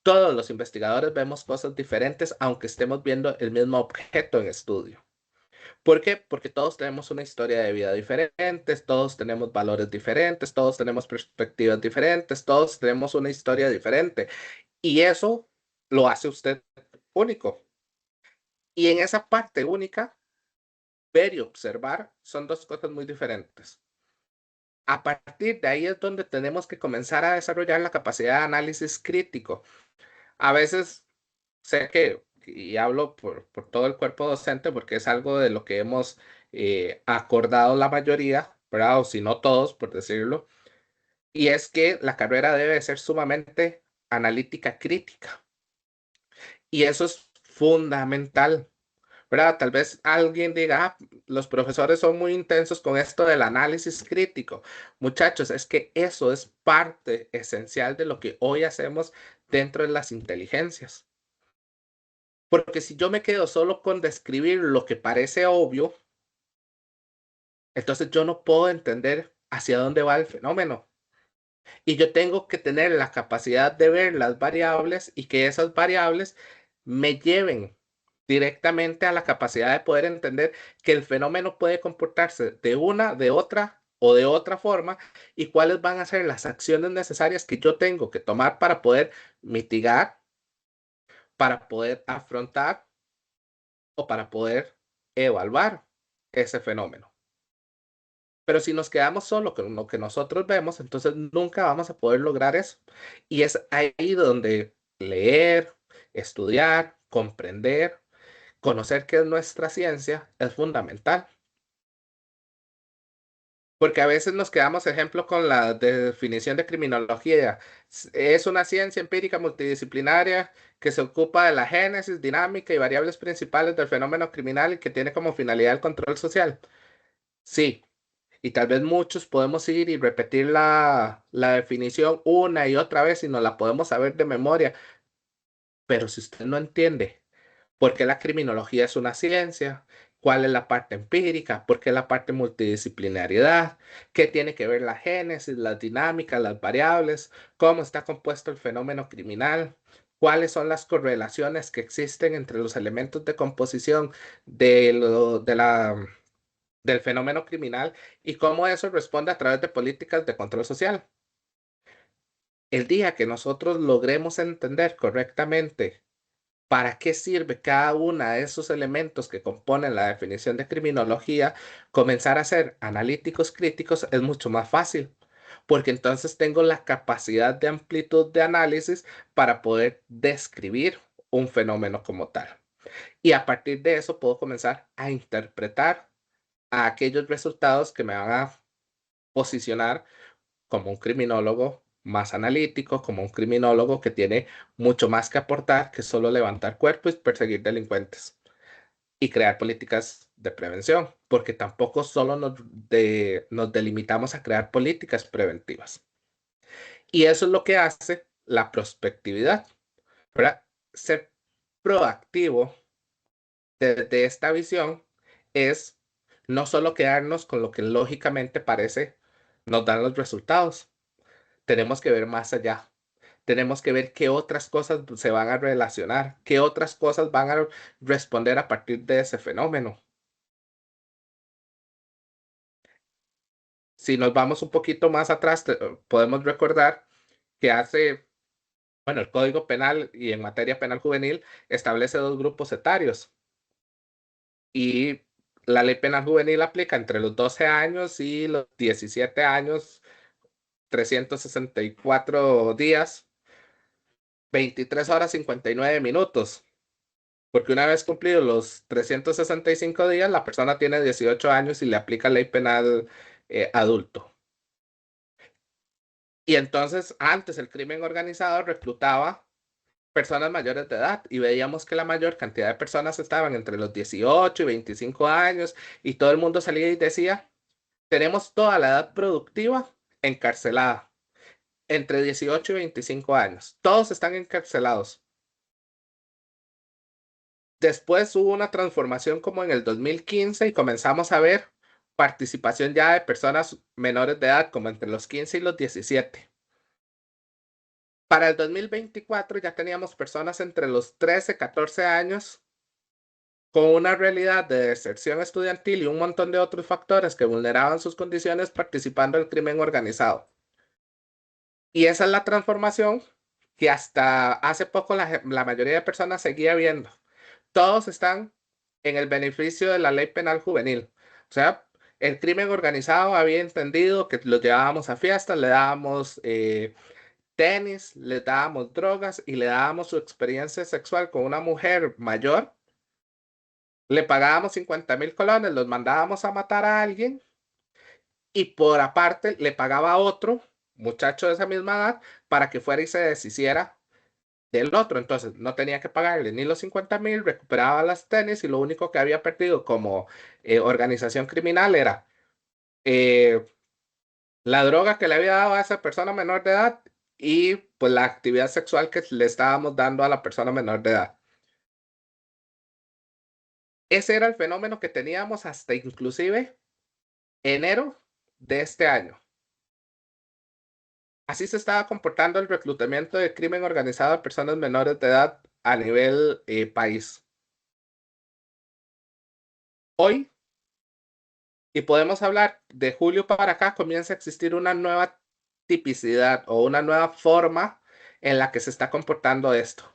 A: todos los investigadores vemos cosas diferentes aunque estemos viendo el mismo objeto en estudio. ¿Por qué? Porque todos tenemos una historia de vida diferente, todos tenemos valores diferentes, todos tenemos perspectivas diferentes, todos tenemos una historia diferente. Y eso lo hace usted único. Y en esa parte única ver y observar son dos cosas muy diferentes. A partir de ahí es donde tenemos que comenzar a desarrollar la capacidad de análisis crítico. A veces sé que, y hablo por todo el cuerpo docente, porque es algo de lo que hemos acordado la mayoría, ¿verdad? O si no todos, por decirlo, y es que la carrera debe ser sumamente analítica crítica. Y eso es fundamental, ¿verdad? Tal vez alguien diga, "Ah, los profesores son muy intensos con esto del análisis crítico". Muchachos, es que eso es parte esencial de lo que hoy hacemos dentro de las inteligencias. Porque si yo me quedo solo con describir lo que parece obvio, entonces yo no puedo entender hacia dónde va el fenómeno. Y yo tengo que tener la capacidad de ver las variables y que esas variables me lleven directamente a la capacidad de poder entender que el fenómeno puede comportarse de una, de otra o de otra forma y cuáles van a ser las acciones necesarias que yo tengo que tomar para poder mitigar, para poder afrontar o para poder evaluar ese fenómeno. Pero si nos quedamos solo con lo que nosotros vemos, entonces nunca vamos a poder lograr eso. Y es ahí donde leer, estudiar, comprender, conocer qué es nuestra ciencia es fundamental. Porque a veces nos quedamos, ejemplo, con la definición de criminología. Es una ciencia empírica multidisciplinaria que se ocupa de la génesis, dinámica y variables principales del fenómeno criminal y que tiene como finalidad el control social. Sí, y tal vez muchos podemos ir y repetir la definición una y otra vez y nos la podemos saber de memoria, pero si usted no entiende por qué la criminología es una ciencia, cuál es la parte empírica, por qué la parte multidisciplinariedad, qué tiene que ver la génesis, las dinámicas, las variables, cómo está compuesto el fenómeno criminal, cuáles son las correlaciones que existen entre los elementos de composición del fenómeno criminal y cómo eso responde a través de políticas de control social. El día que nosotros logremos entender correctamente para qué sirve cada uno de esos elementos que componen la definición de criminología, comenzar a ser analíticos críticos es mucho más fácil, porque entonces tengo la capacidad de amplitud de análisis para poder describir un fenómeno como tal. Y a partir de eso puedo comenzar a interpretar a aquellos resultados que me van a posicionar como un criminólogo más analítico, como un criminólogo que tiene mucho más que aportar que solo levantar cuerpos y perseguir delincuentes y crear políticas de prevención, porque tampoco solo nos delimitamos a crear políticas preventivas. Y eso es lo que hace la prospectividad, ¿verdad? Ser proactivo desde esta visión es no solo quedarnos con lo que lógicamente parece nos dan los resultados. Tenemos que ver más allá. Tenemos que ver qué otras cosas se van a relacionar, qué otras cosas van a responder a partir de ese fenómeno. Si nos vamos un poquito más atrás, podemos recordar que bueno, el Código Penal y en materia penal juvenil establece dos grupos etarios y la ley penal juvenil aplica entre los 12 años y los 17 años, 364 días, 23 horas 59 minutos. Porque una vez cumplidos los 365 días, la persona tiene 18 años y le aplica ley penal adulto. Y entonces, antes el crimen organizado reclutaba personas mayores de edad y veíamos que la mayor cantidad de personas estaban entre los 18 y 25 años y todo el mundo salía y decía, tenemos toda la edad productiva encarcelada, entre 18 y 25 años. Todos están encarcelados. Después hubo una transformación como en el 2015 y comenzamos a ver participación ya de personas menores de edad, como entre los 15 y los 17. Para el 2024 ya teníamos personas entre los 13, 14 años con una realidad de deserción estudiantil y un montón de otros factores que vulneraban sus condiciones participando del crimen organizado. Y esa es la transformación que hasta hace poco la mayoría de personas seguía viendo. Todos están en el beneficio de la ley penal juvenil. O sea, el crimen organizado había entendido que los llevábamos a fiestas, le dábamos tenis, le dábamos drogas y le dábamos su experiencia sexual con una mujer mayor. Le pagábamos 50.000 colones, los mandábamos a matar a alguien y por aparte le pagaba a otro muchacho de esa misma edad para que fuera y se deshiciera del otro. Entonces no tenía que pagarle ni los 50.000, recuperaba las tenis y lo único que había perdido como organización criminal era eh, la droga que le había dado a esa persona menor de edad y pues la actividad sexual que le estábamos dando a la persona menor de edad. Ese era el fenómeno que teníamos hasta inclusive enero de este año. Así se estaba comportando el reclutamiento de crimen organizado de personas menores de edad a nivel país. Hoy, y podemos hablar de julio para acá, comienza a existir una nueva tipicidad o una nueva forma en la que se está comportando esto.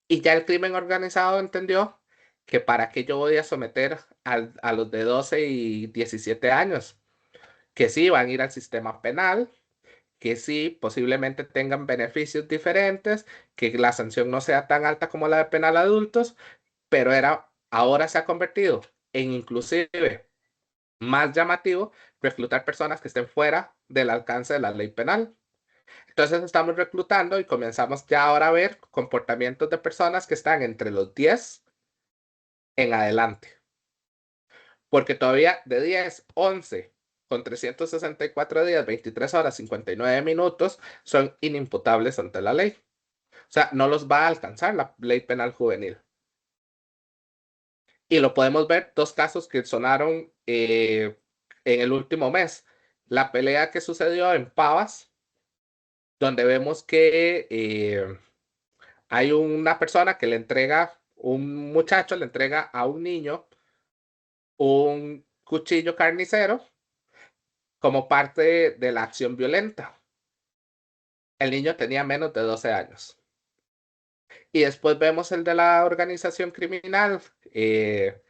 A: Y ya el crimen organizado entendió que para qué yo voy a someter a los de 12 y 17 años, que sí van a ir al sistema penal, que sí posiblemente tengan beneficios diferentes, que la sanción no sea tan alta como la de penal adultos, pero ahora se ha convertido en inclusive más llamativo reclutar personas que estén fuera del alcance de la ley penal. Entonces estamos reclutando y comenzamos ya ahora a ver comportamientos de personas que están entre los 10 en adelante. Porque todavía de 10, 11 con 364 días, 23 horas, 59 minutos son inimputables ante la ley. O sea, no los va a alcanzar la ley penal juvenil. Y lo podemos ver, dos casos que sonaron en el último mes. La pelea que sucedió en Pavas, donde vemos que hay una persona que le entrega, un muchacho le entrega a un niño un cuchillo carnicero como parte de la acción violenta. El niño tenía menos de 12 años. Y después vemos el de la organización criminal que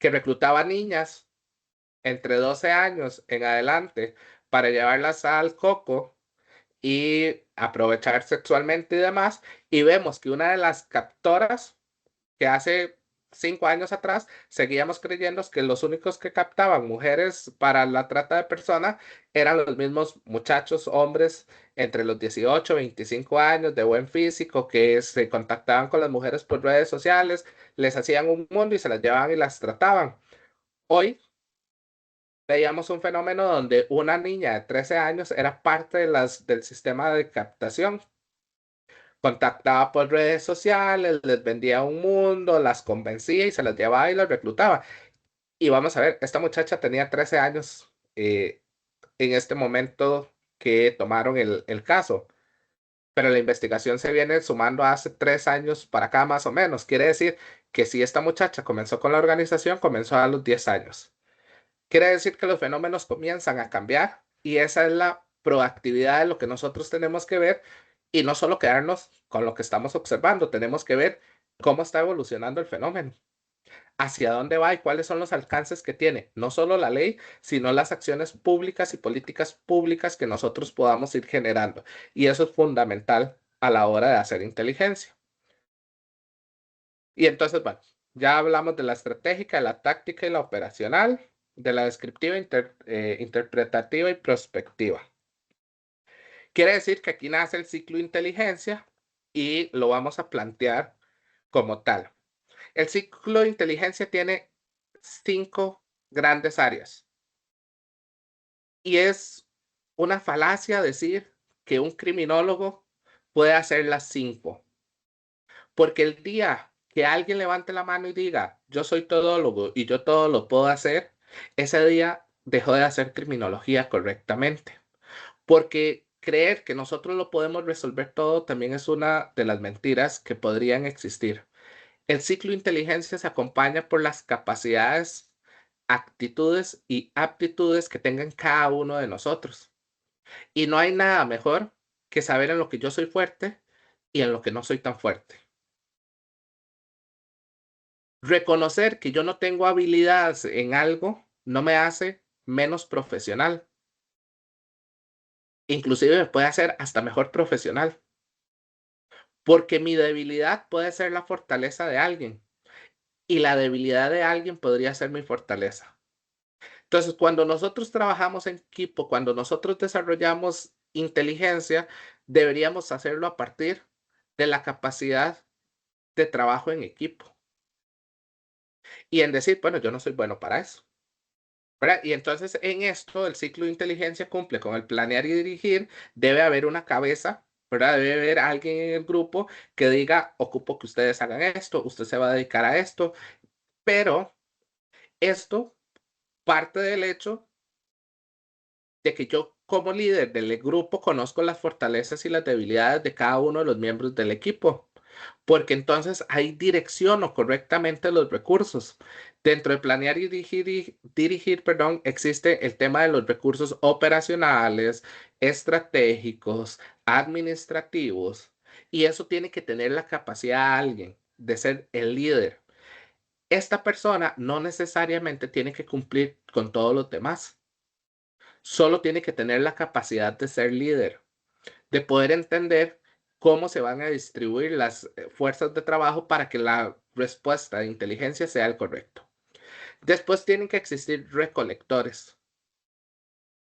A: reclutaba niñas entre 12 años en adelante para llevarlas al coco y aprovechar sexualmente y demás. Y vemos que una de las captoras que hace 5 años atrás seguíamos creyendo que los únicos que captaban mujeres para la trata de personas eran los mismos muchachos, hombres entre los 18 y 25 años de buen físico que se contactaban con las mujeres por redes sociales, les hacían un mundo y se las llevaban y las trataban. Hoy veíamos un fenómeno donde una niña de 13 años era parte del sistema de captación. Contactaba por redes sociales, les vendía un mundo, las convencía y se las llevaba y las reclutaba. Y vamos a ver, esta muchacha tenía 13 años en este momento que tomaron el caso, pero la investigación se viene sumando hace 3 años para acá más o menos. Quiere decir que si esta muchacha comenzó con la organización, comenzó a los 10 años. Quiere decir que los fenómenos comienzan a cambiar y esa es la proactividad de lo que nosotros tenemos que ver y no solo quedarnos con lo que estamos observando, tenemos que ver cómo está evolucionando el fenómeno, hacia dónde va y cuáles son los alcances que tiene, no solo la ley, sino las acciones públicas y políticas públicas que nosotros podamos ir generando. Y eso es fundamental a la hora de hacer inteligencia. Y entonces, bueno, ya hablamos de la estratégica, de la táctica y la operacional, de la descriptiva, interpretativa y prospectiva. Quiere decir que aquí nace el ciclo de inteligencia y lo vamos a plantear como tal. El ciclo de inteligencia tiene 5 grandes áreas y es una falacia decir que un criminólogo puede hacer las 5, porque el día que alguien levante la mano y diga, yo soy todólogo y yo todo lo puedo hacer, ese día dejó de hacer criminología correctamente. Porque creer que nosotros lo podemos resolver todo también es una de las mentiras que podrían existir. El ciclo de inteligencia se acompaña por las capacidades, actitudes y aptitudes que tengan cada uno de nosotros. Y no hay nada mejor que saber en lo que yo soy fuerte y en lo que no soy tan fuerte. Reconocer que yo no tengo habilidades en algo no me hace menos profesional. Inclusive me puede hacer hasta mejor profesional, porque mi debilidad puede ser la fortaleza de alguien y la debilidad de alguien podría ser mi fortaleza. Entonces, cuando nosotros trabajamos en equipo, cuando nosotros desarrollamos inteligencia, deberíamos hacerlo a partir de la capacidad de trabajo en equipo y en decir, bueno, yo no soy bueno para eso. ¿Verdad? Y entonces en esto el ciclo de inteligencia cumple con el planear y dirigir, debe haber una cabeza, ¿verdad? Debe haber alguien en el grupo que diga, ocupo que ustedes hagan esto, usted se va a dedicar a esto, pero esto parte del hecho de que yo como líder del grupo conozco las fortalezas y las debilidades de cada uno de los miembros del equipo, porque entonces ahí direcciono correctamente los recursos. Dentro de planear y dirigir, perdón, existe el tema de los recursos operacionales, estratégicos, administrativos, y eso tiene que tener la capacidad alguien de ser el líder. Esta persona no necesariamente tiene que cumplir con todos los demás. Solo tiene que tener la capacidad de ser líder, de poder entender cómo se van a distribuir las fuerzas de trabajo para que la respuesta de inteligencia sea el correcto. Después tienen que existir recolectores.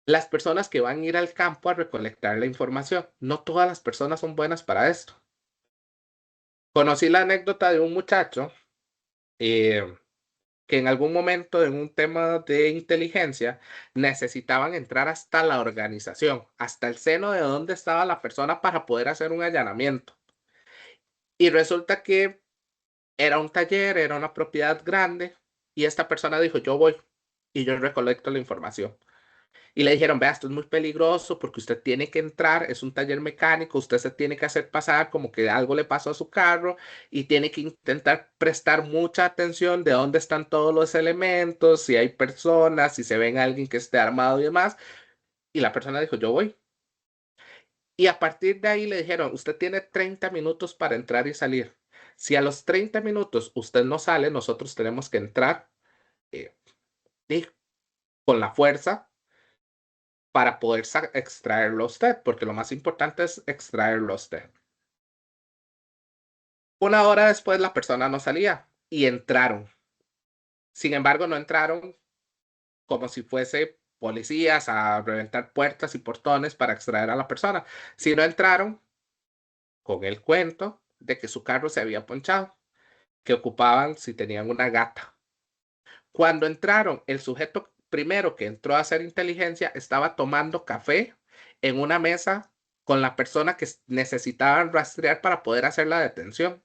A: Las personas que van a ir al campo a recolectar la información. No todas las personas son buenas para esto. Conocí la anécdota de un muchacho eh, que en algún momento en un tema de inteligencia necesitaban entrar hasta la organización, hasta el seno de donde estaba la persona para poder hacer un allanamiento. Y resulta que era un taller, era una propiedad grande y esta persona dijo, yo voy y yo recolecto la información. Y le dijeron, vea, esto es muy peligroso porque usted tiene que entrar, es un taller mecánico, usted se tiene que hacer pasar como que algo le pasó a su carro y tiene que intentar prestar mucha atención de dónde están todos los elementos, si hay personas, si se ven a alguien que esté armado y demás. Y la persona dijo, yo voy. Y a partir de ahí le dijeron, usted tiene 30 minutos para entrar y salir. Si a los 30 minutos usted no sale, nosotros tenemos que entrar eh, y con la fuerza para poder extraerlo a usted, porque lo más importante es extraerlo a usted. Una hora después la persona no salía y entraron. Sin embargo, no entraron como si fuese policías a reventar puertas y portones para extraer a la persona, sino entraron con el cuento de que su carro se había ponchado, que ocupaban si tenían una gata. Cuando entraron, el sujeto primero que entró a hacer inteligencia estaba tomando café en una mesa con la persona que necesitaban rastrear para poder hacer la detención.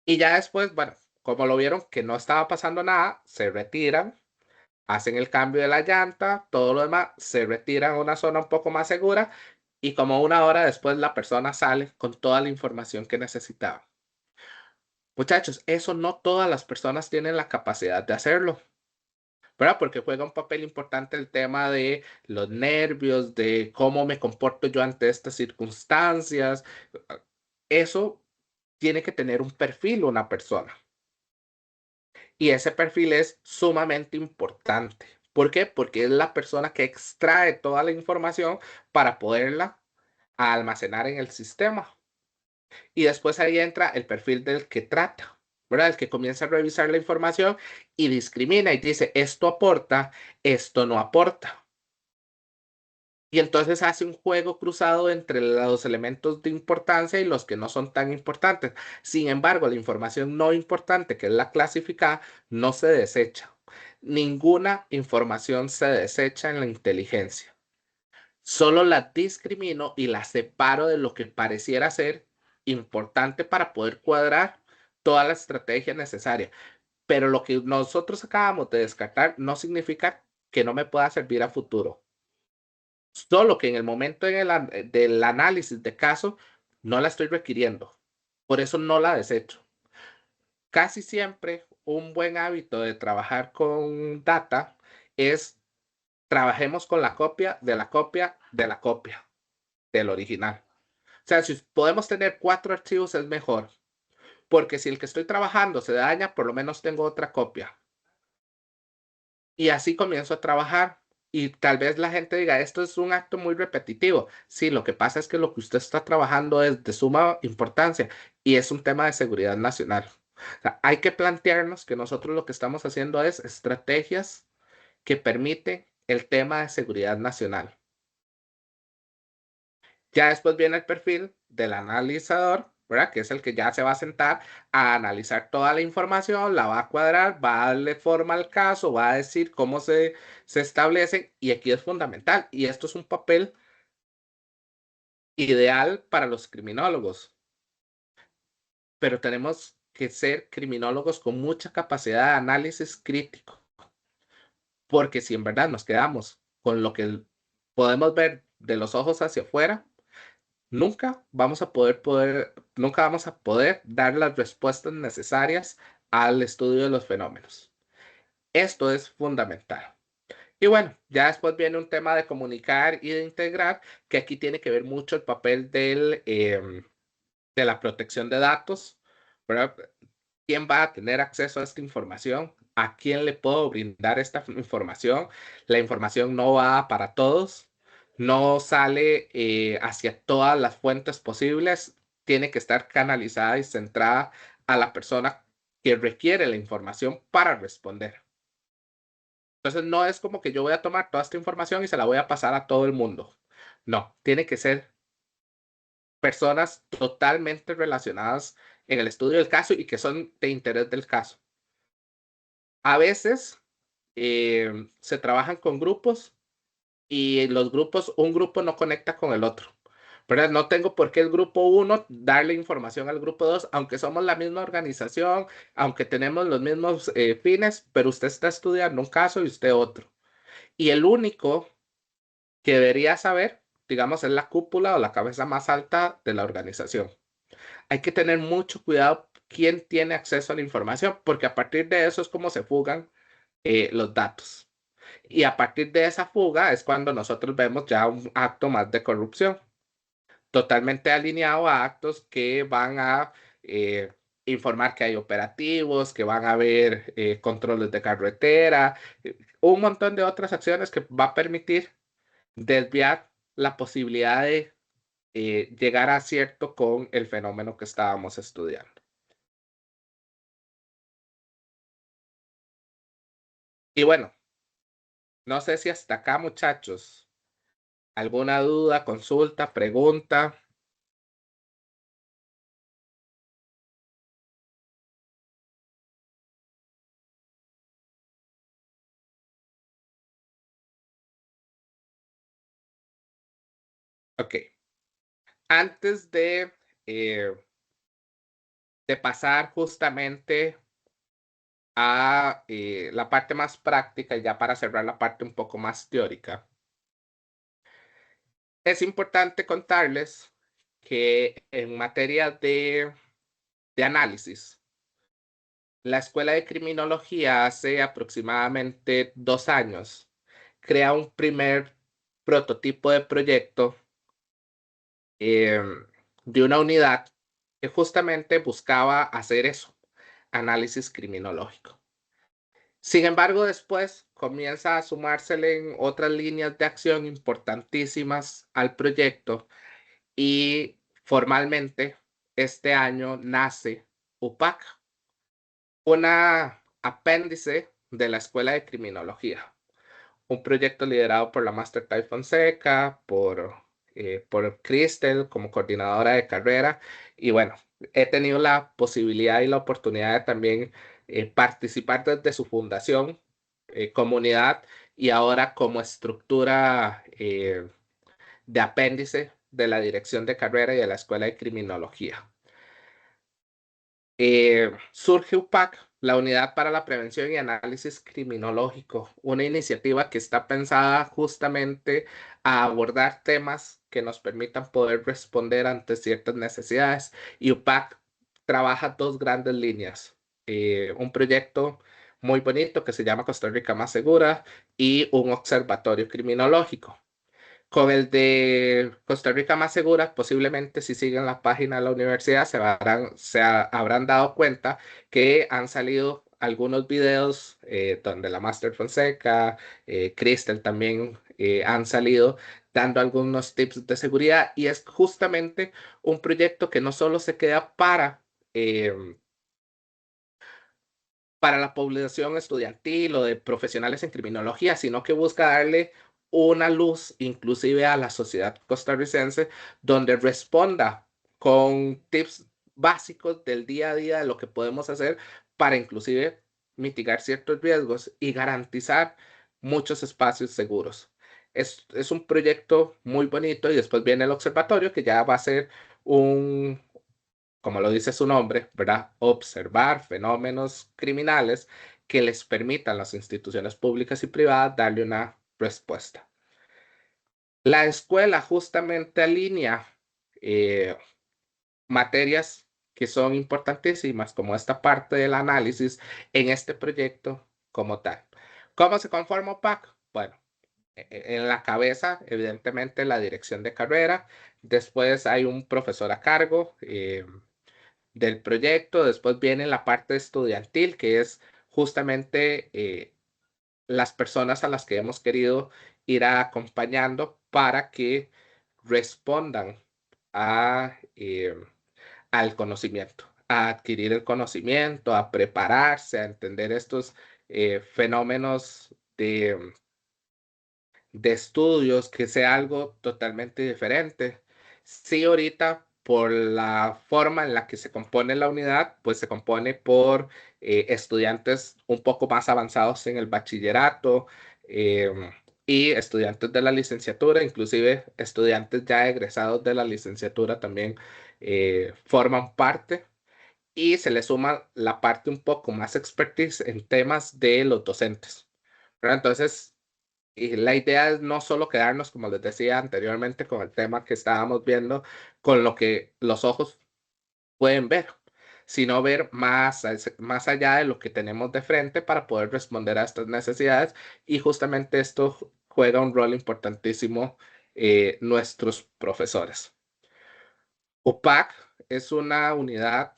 A: Y ya después, bueno, como lo vieron que no estaba pasando nada, se retiran, hacen el cambio de la llanta, todo lo demás, se retiran a una zona un poco más segura y como una hora después la persona sale con toda la información que necesitaba. Muchachos, eso no todas las personas tienen la capacidad de hacerlo. ¿Verdad? Porque juega un papel importante el tema de los nervios, de cómo me comporto yo ante estas circunstancias. Eso tiene que tener un perfil una persona. Y ese perfil es sumamente importante. ¿Por qué? Porque es la persona que extrae toda la información para poderla almacenar en el sistema. Y después ahí entra el perfil del que trata, ¿verdad? El que comienza a revisar la información y discrimina y dice, esto aporta, esto no aporta. Y entonces hace un juego cruzado entre los elementos de importancia y los que no son tan importantes. Sin embargo, la información no importante, que es la clasificada, no se desecha. Ninguna información se desecha en la inteligencia. Solo la discrimino y la separo de lo que pareciera ser importante para poder cuadrar toda la estrategia necesaria. Pero lo que nosotros acabamos de descartar no significa que no me pueda servir a futuro. Solo que en el momento del análisis de caso no la estoy requiriendo. Por eso no la desecho. Casi siempre un buen hábito de trabajar con data es trabajemos con la copia de la copia de la copia del original. sea, si podemos tener 4 archivos es mejor, porque si el que estoy trabajando se daña, por lo menos tengo otra copia. Y así comienzo a trabajar. Y tal vez la gente diga, esto es un acto muy repetitivo. Sí, lo que pasa es que lo que usted está trabajando es de suma importancia y es un tema de seguridad nacional. O sea, hay que plantearnos que nosotros lo que estamos haciendo es estrategias que permiten el tema de seguridad nacional. Ya después viene el perfil del analizador, ¿verdad? Que es el que ya se va a sentar a analizar toda la información, la va a cuadrar, va a darle forma al caso, va a decir cómo se establecen, y aquí es fundamental. Y esto es un papel ideal para los criminólogos, pero tenemos que ser criminólogos con mucha capacidad de análisis crítico, porque si en verdad nos quedamos con lo que podemos ver de los ojos hacia afuera, nunca vamos a poder dar las respuestas necesarias al estudio de los fenómenos. Esto es fundamental. Y bueno, ya después viene un tema de comunicar y de integrar, que aquí tiene que ver mucho el papel de la protección de datos, ¿verdad? ¿Quién va a tener acceso a esta información? ¿A quién le puedo brindar esta información? La información no va para todos, no sale hacia todas las fuentes posibles, tiene que estar canalizada y centrada a la persona que requiere la información para responder. Entonces no es como que yo voy a tomar toda esta información y se la voy a pasar a todo el mundo. No, tiene que ser personas totalmente relacionadas en el estudio del caso y que son de interés del caso. A veces se trabajan con grupos y los grupos, un grupo no conecta con el otro. ¿Verdad? No tengo por qué el grupo uno darle información al grupo 2, aunque somos la misma organización, aunque tenemos los mismos fines, pero usted está estudiando un caso y usted otro. Y el único que debería saber, digamos, es la cúpula o la cabeza más alta de la organización. Hay que tener mucho cuidado quién tiene acceso a la información, porque a partir de eso es como se fugan los datos. Y a partir de esa fuga es cuando nosotros vemos ya un acto más de corrupción, totalmente alineado a actos que van a informar que hay operativos, que van a haber controles de carretera, un montón de otras acciones que va a permitir desviar la posibilidad de llegar a acierto con el fenómeno que estábamos estudiando. Y bueno, no sé si hasta acá, muchachos, alguna duda, consulta, pregunta. Ok, antes eh, de pasar justamente a la parte más práctica y ya para cerrar la parte un poco más teórica, es importante contarles que en materia de análisis, la Escuela de Criminología hace aproximadamente 2 años crea un primer prototipo de proyecto de una unidad que justamente buscaba hacer eso, análisis criminológico. Sin embargo, después comienza a sumársele otras líneas de acción importantísimas al proyecto y formalmente este año nace UPAC, una apéndice de la Escuela de Criminología, un proyecto liderado por la Master Tai Fonseca, por Cristel como coordinadora de carrera. Y bueno, he tenido la posibilidad y la oportunidad de también participar desde su fundación, comunidad, y ahora como estructura de apéndice de la dirección de carrera y de la Escuela de Criminología. Surge UPAC, la Unidad para la Prevención y Análisis Criminológico, una iniciativa que está pensada justamente a abordar temas que nos permitan poder responder ante ciertas necesidades. Y UPAC trabaja dos grandes líneas. Un proyecto muy bonito que se llama Costa Rica Más Segura y un observatorio criminológico. Con el de Costa Rica Más Segura, posiblemente si siguen la página de la universidad habrán dado cuenta que han salido algunos videos donde la Master Fonseca, Crystal también han salido dando algunos tips de seguridad, y es justamente un proyecto que no solo se queda para la población estudiantil o de profesionales en criminología, sino que busca darle una luz inclusive a la sociedad costarricense, donde responda con tips básicos del día a día de lo que podemos hacer para inclusive mitigar ciertos riesgos y garantizar muchos espacios seguros. Es un proyecto muy bonito, y después viene el observatorio, que ya va a ser un, como lo dice su nombre, ¿verdad? Observar fenómenos criminales que les permitan a las instituciones públicas y privadas darle una respuesta. La escuela justamente alinea eh, materias que son importantísimas, como esta parte del análisis, en este proyecto como tal. ¿Cómo se conforma OPAC? Bueno, en la cabeza, evidentemente, la dirección de carrera. Después hay un profesor a cargo del proyecto. Después viene la parte estudiantil, que es justamente las personas a las que hemos querido ir acompañando para que respondan a, al conocimiento, a adquirir el conocimiento, a prepararse, a entender estos fenómenos de estudios, que sea algo totalmente diferente. Sí, ahorita por la forma en la que se compone la unidad, pues se compone por estudiantes un poco más avanzados en el bachillerato, y estudiantes de la licenciatura, inclusive estudiantes ya egresados de la licenciatura también forman parte, y se le suma la parte un poco más expertise en temas de los docentes, ¿verdad? Entonces, y la idea es no solo quedarnos, como les decía anteriormente, con el tema que estábamos viendo, con lo que los ojos pueden ver, sino ver más allá de lo que tenemos de frente para poder responder a estas necesidades. Y justamente esto juega un rol importantísimo nuestros profesores. UPAC es una unidad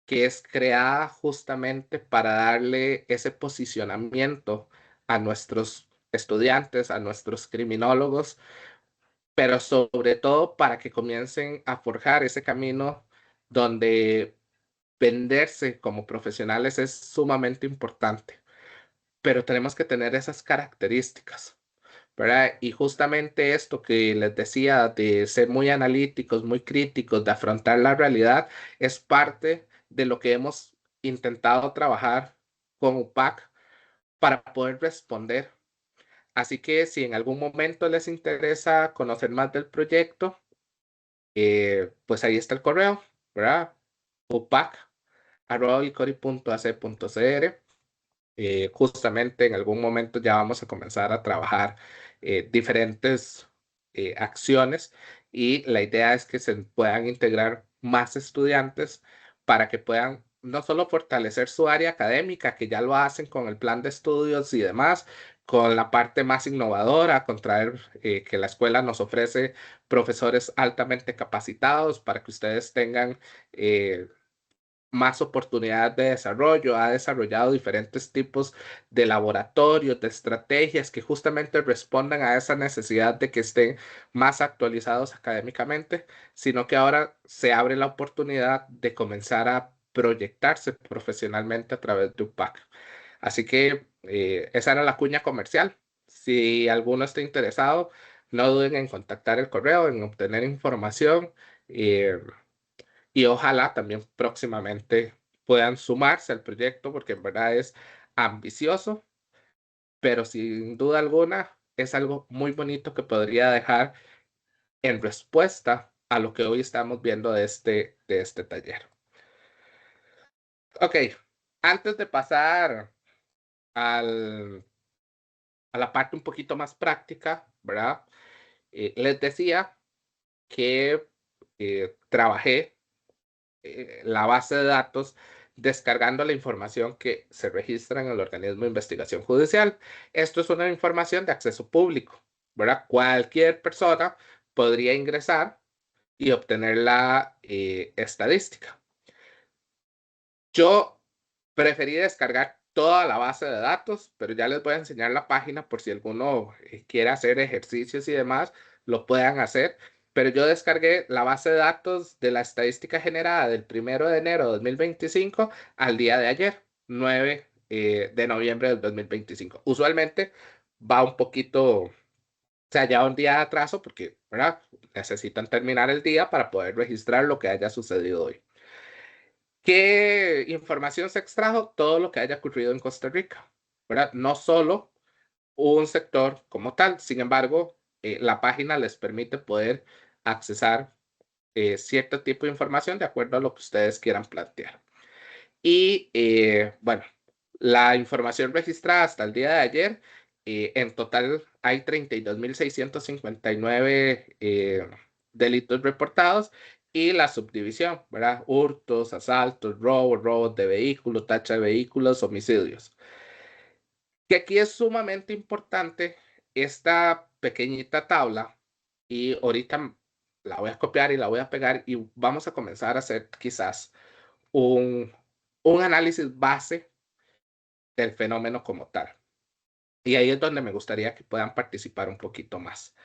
A: que es creada justamente para darle ese posicionamiento a nuestros estudiantes, a nuestros criminólogos, pero sobre todo para que comiencen a forjar ese camino donde venderse como profesionales es sumamente importante, pero tenemos que tener esas características, ¿verdad? Y justamente esto que les decía de ser muy analíticos, muy críticos, de afrontar la realidad, es parte de lo que hemos intentado trabajar con UPAC para poder responder. Así que si en algún momento les interesa conocer más del proyecto, pues ahí está el correo, ¿verdad? upac@vilcori.ac.cr. Justamente en algún momento ya vamos a comenzar a trabajar diferentes acciones, y la idea es que se puedan integrar más estudiantes para que puedan no solo fortalecer su área académica, que ya lo hacen con el plan de estudios y demás, con la parte más innovadora, con traer que la escuela nos ofrece profesores altamente capacitados para que ustedes tengan más oportunidades de desarrollo. Ha desarrollado diferentes tipos de laboratorios, de estrategias que justamente respondan a esa necesidad de que estén más actualizados académicamente, sino que ahora se abre la oportunidad de comenzar a proyectarse profesionalmente a través de UPAC. Así que esa era la cuña comercial. Si alguno está interesado, no duden en contactar el correo, en obtener información. eh, y ojalá también próximamente puedan sumarse al proyecto, porque en verdad es ambicioso, pero sin duda alguna es algo muy bonito que podría dejar en respuesta a lo que hoy estamos viendo de este taller. Ok, antes de pasar al, a la parte un poquito más práctica, ¿verdad? Les decía que trabajé la base de datos descargando la información que se registra en el organismo de investigación judicial. Esto es una información de acceso público. ¿verdad? Cualquier persona podría ingresar y obtener la estadística. Yo preferí descargar toda la base de datos, pero ya les voy a enseñar la página por si alguno quiere hacer ejercicios y demás, lo puedan hacer. Pero yo descargué la base de datos de la estadística generada del 1 de enero de 2025 al día de ayer, 9 de noviembre del 2025. Usualmente va un poquito, o sea, ya un día de atraso porque, ¿verdad? Necesitan terminar el día para poder registrar lo que haya sucedido hoy. ¿Qué información se extrajo? Todo lo que haya ocurrido en Costa Rica, ¿verdad? No solo un sector como tal. Sin embargo, la página les permite poder accesar cierto tipo de información de acuerdo a lo que ustedes quieran plantear. Y bueno, la información registrada hasta el día de ayer, en total hay 32.659 delitos reportados y la subdivisión, ¿verdad? Hurtos, asaltos, robos de vehículos, tacha de vehículos, homicidios. Que aquí es sumamente importante esta pequeñita tabla y ahorita la voy a copiar y la voy a pegar y vamos a comenzar a hacer quizás un, un análisis base del fenómeno como tal. Y ahí es donde me gustaría que puedan participar un poquito más.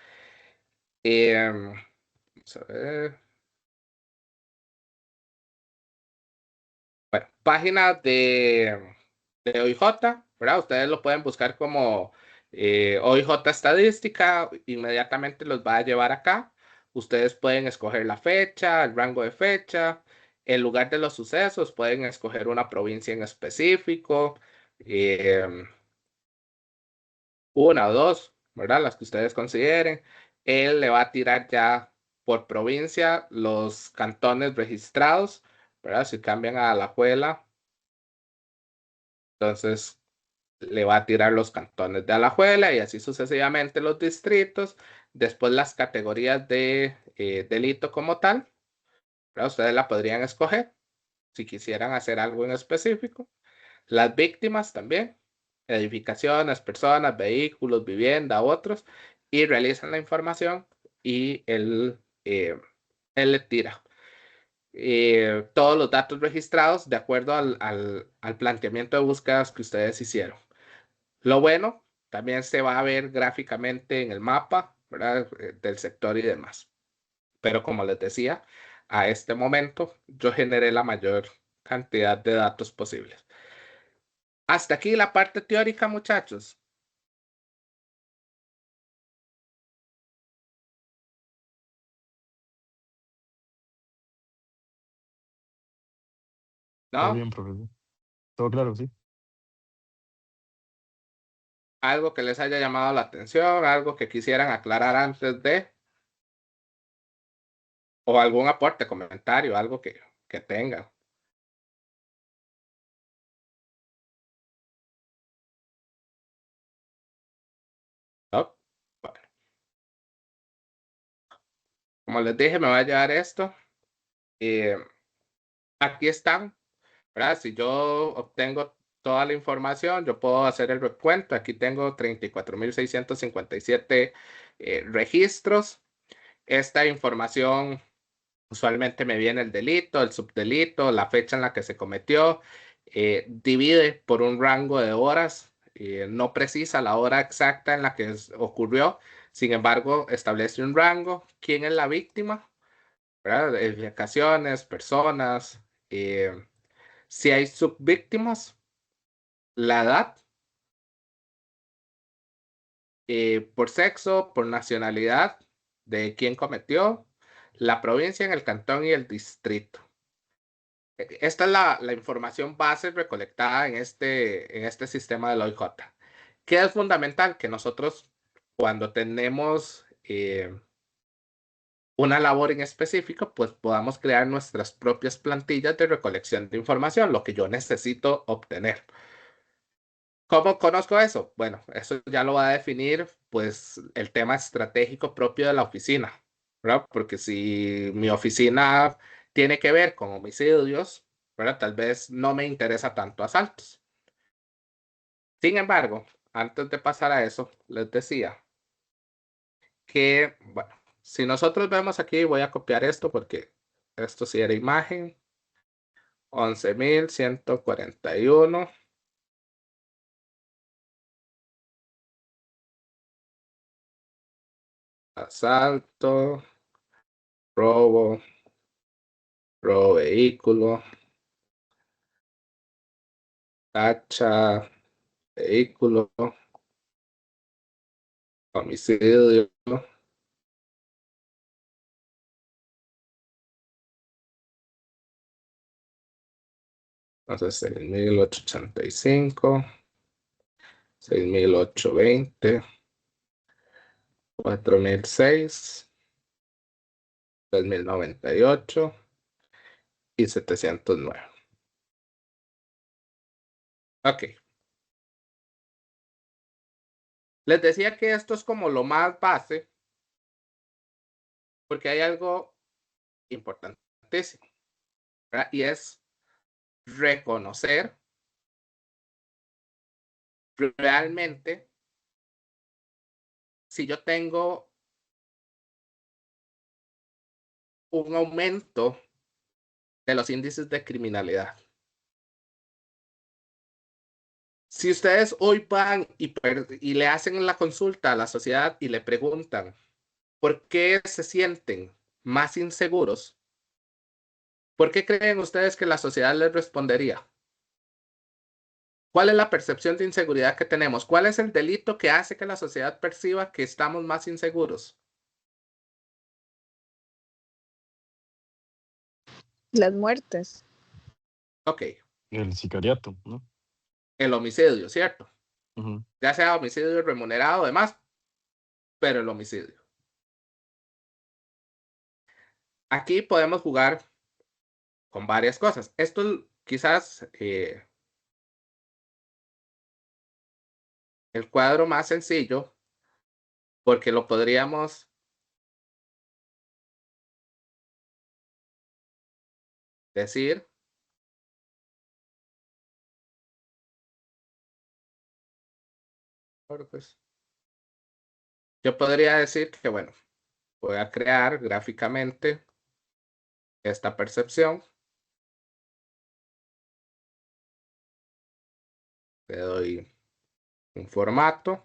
A: Vamos a ver. Bueno, página de OIJ, ¿verdad? Ustedes lo pueden buscar como OIJ Estadística, inmediatamente los va a llevar acá. Ustedes pueden escoger la fecha, el rango de fecha, el lugar de los sucesos, pueden escoger una provincia en específico, una o dos, ¿verdad? Las que ustedes consideren. Él le va a tirar ya por provincia los cantones registrados, ¿verdad? Si cambian a Alajuela, entonces le va a tirar los cantones de Alajuela y así sucesivamente los distritos. Después las categorías de delito como tal, ¿verdad? Ustedes la podrían escoger si quisieran hacer algo en específico. Las víctimas también, edificaciones, personas, vehículos, vivienda, otros, y realizan la información y él le tira todos los datos registrados de acuerdo al planteamiento de búsquedas que ustedes hicieron. Lo bueno, también se va a ver gráficamente en el mapa, ¿verdad? Del sector y demás. Pero como les decía, a este momento yo generé la mayor cantidad de datos posibles. Hasta aquí la parte teórica, muchachos.
B: Todo
A: ¿No?
B: bien, profesor. Todo claro, sí.
A: Algo que les haya llamado la atención, algo que quisieran aclarar antes de, o algún aporte, comentario, algo que tengan. ¿No? Bueno, como les dije, me voy a llevar esto. Eh, Aquí están, ¿verdad? Si yo obtengo toda la información, yo puedo hacer el recuento. Aquí tengo 34.657 registros. Esta información usualmente me viene el delito, el subdelito, la fecha en la que se cometió, divide por un rango de horas, no precisa la hora exacta en la que ocurrió, sin embargo, establece un rango, quién es la víctima, ¿verdad? Edificaciones, personas, si hay subvíctimas, la edad, por sexo, por nacionalidad de quién cometió, la provincia en el cantón y el distrito. Esta es la información base recolectada en este sistema del OIJ. ¿Qué es fundamental? Que nosotros, cuando tenemos una labor en específico, pues podamos crear nuestras propias plantillas de recolección de información, lo que yo necesito obtener. ¿Cómo conozco eso? Bueno, eso ya lo va a definir pues el tema estratégico propio de la oficina, ¿verdad? Porque si mi oficina tiene que ver con homicidios, ¿verdad? Tal vez no me interesa tanto asaltos. Sin embargo, antes de pasar a eso, les decía, que, bueno, si nosotros vemos aquí, voy a copiar esto porque esto sí era imagen. 11.141. Asalto, robo, robo vehículo, tacha, vehículo, homicidio. Entonces, 6.885, 6.820, 4.006, 3.098 y 709. Ok. Les decía que esto es como lo más base, porque hay algo importantísimo, ¿verdad? Y es reconocer realmente si yo tengo un aumento de los índices de criminalidad. Si ustedes hoy van y le hacen la consulta a la sociedad y le preguntan por qué se sienten más inseguros, ¿por qué creen ustedes que la sociedad les respondería? ¿Cuál es la percepción de inseguridad que tenemos? ¿Cuál es el delito que hace que la sociedad perciba que estamos más inseguros?
C: Las muertes.
A: Ok,
B: El sicariato, ¿no?
A: el homicidio, ¿cierto?
B: Ujú.
A: Ya sea homicidio remunerado, además, pero el homicidio. Aquí podemos jugar con varias cosas. Esto quizás el cuadro más sencillo, porque lo podríamos decir pues, yo podría decir que, bueno, voy a crear gráficamente esta percepción. Le doy un formato.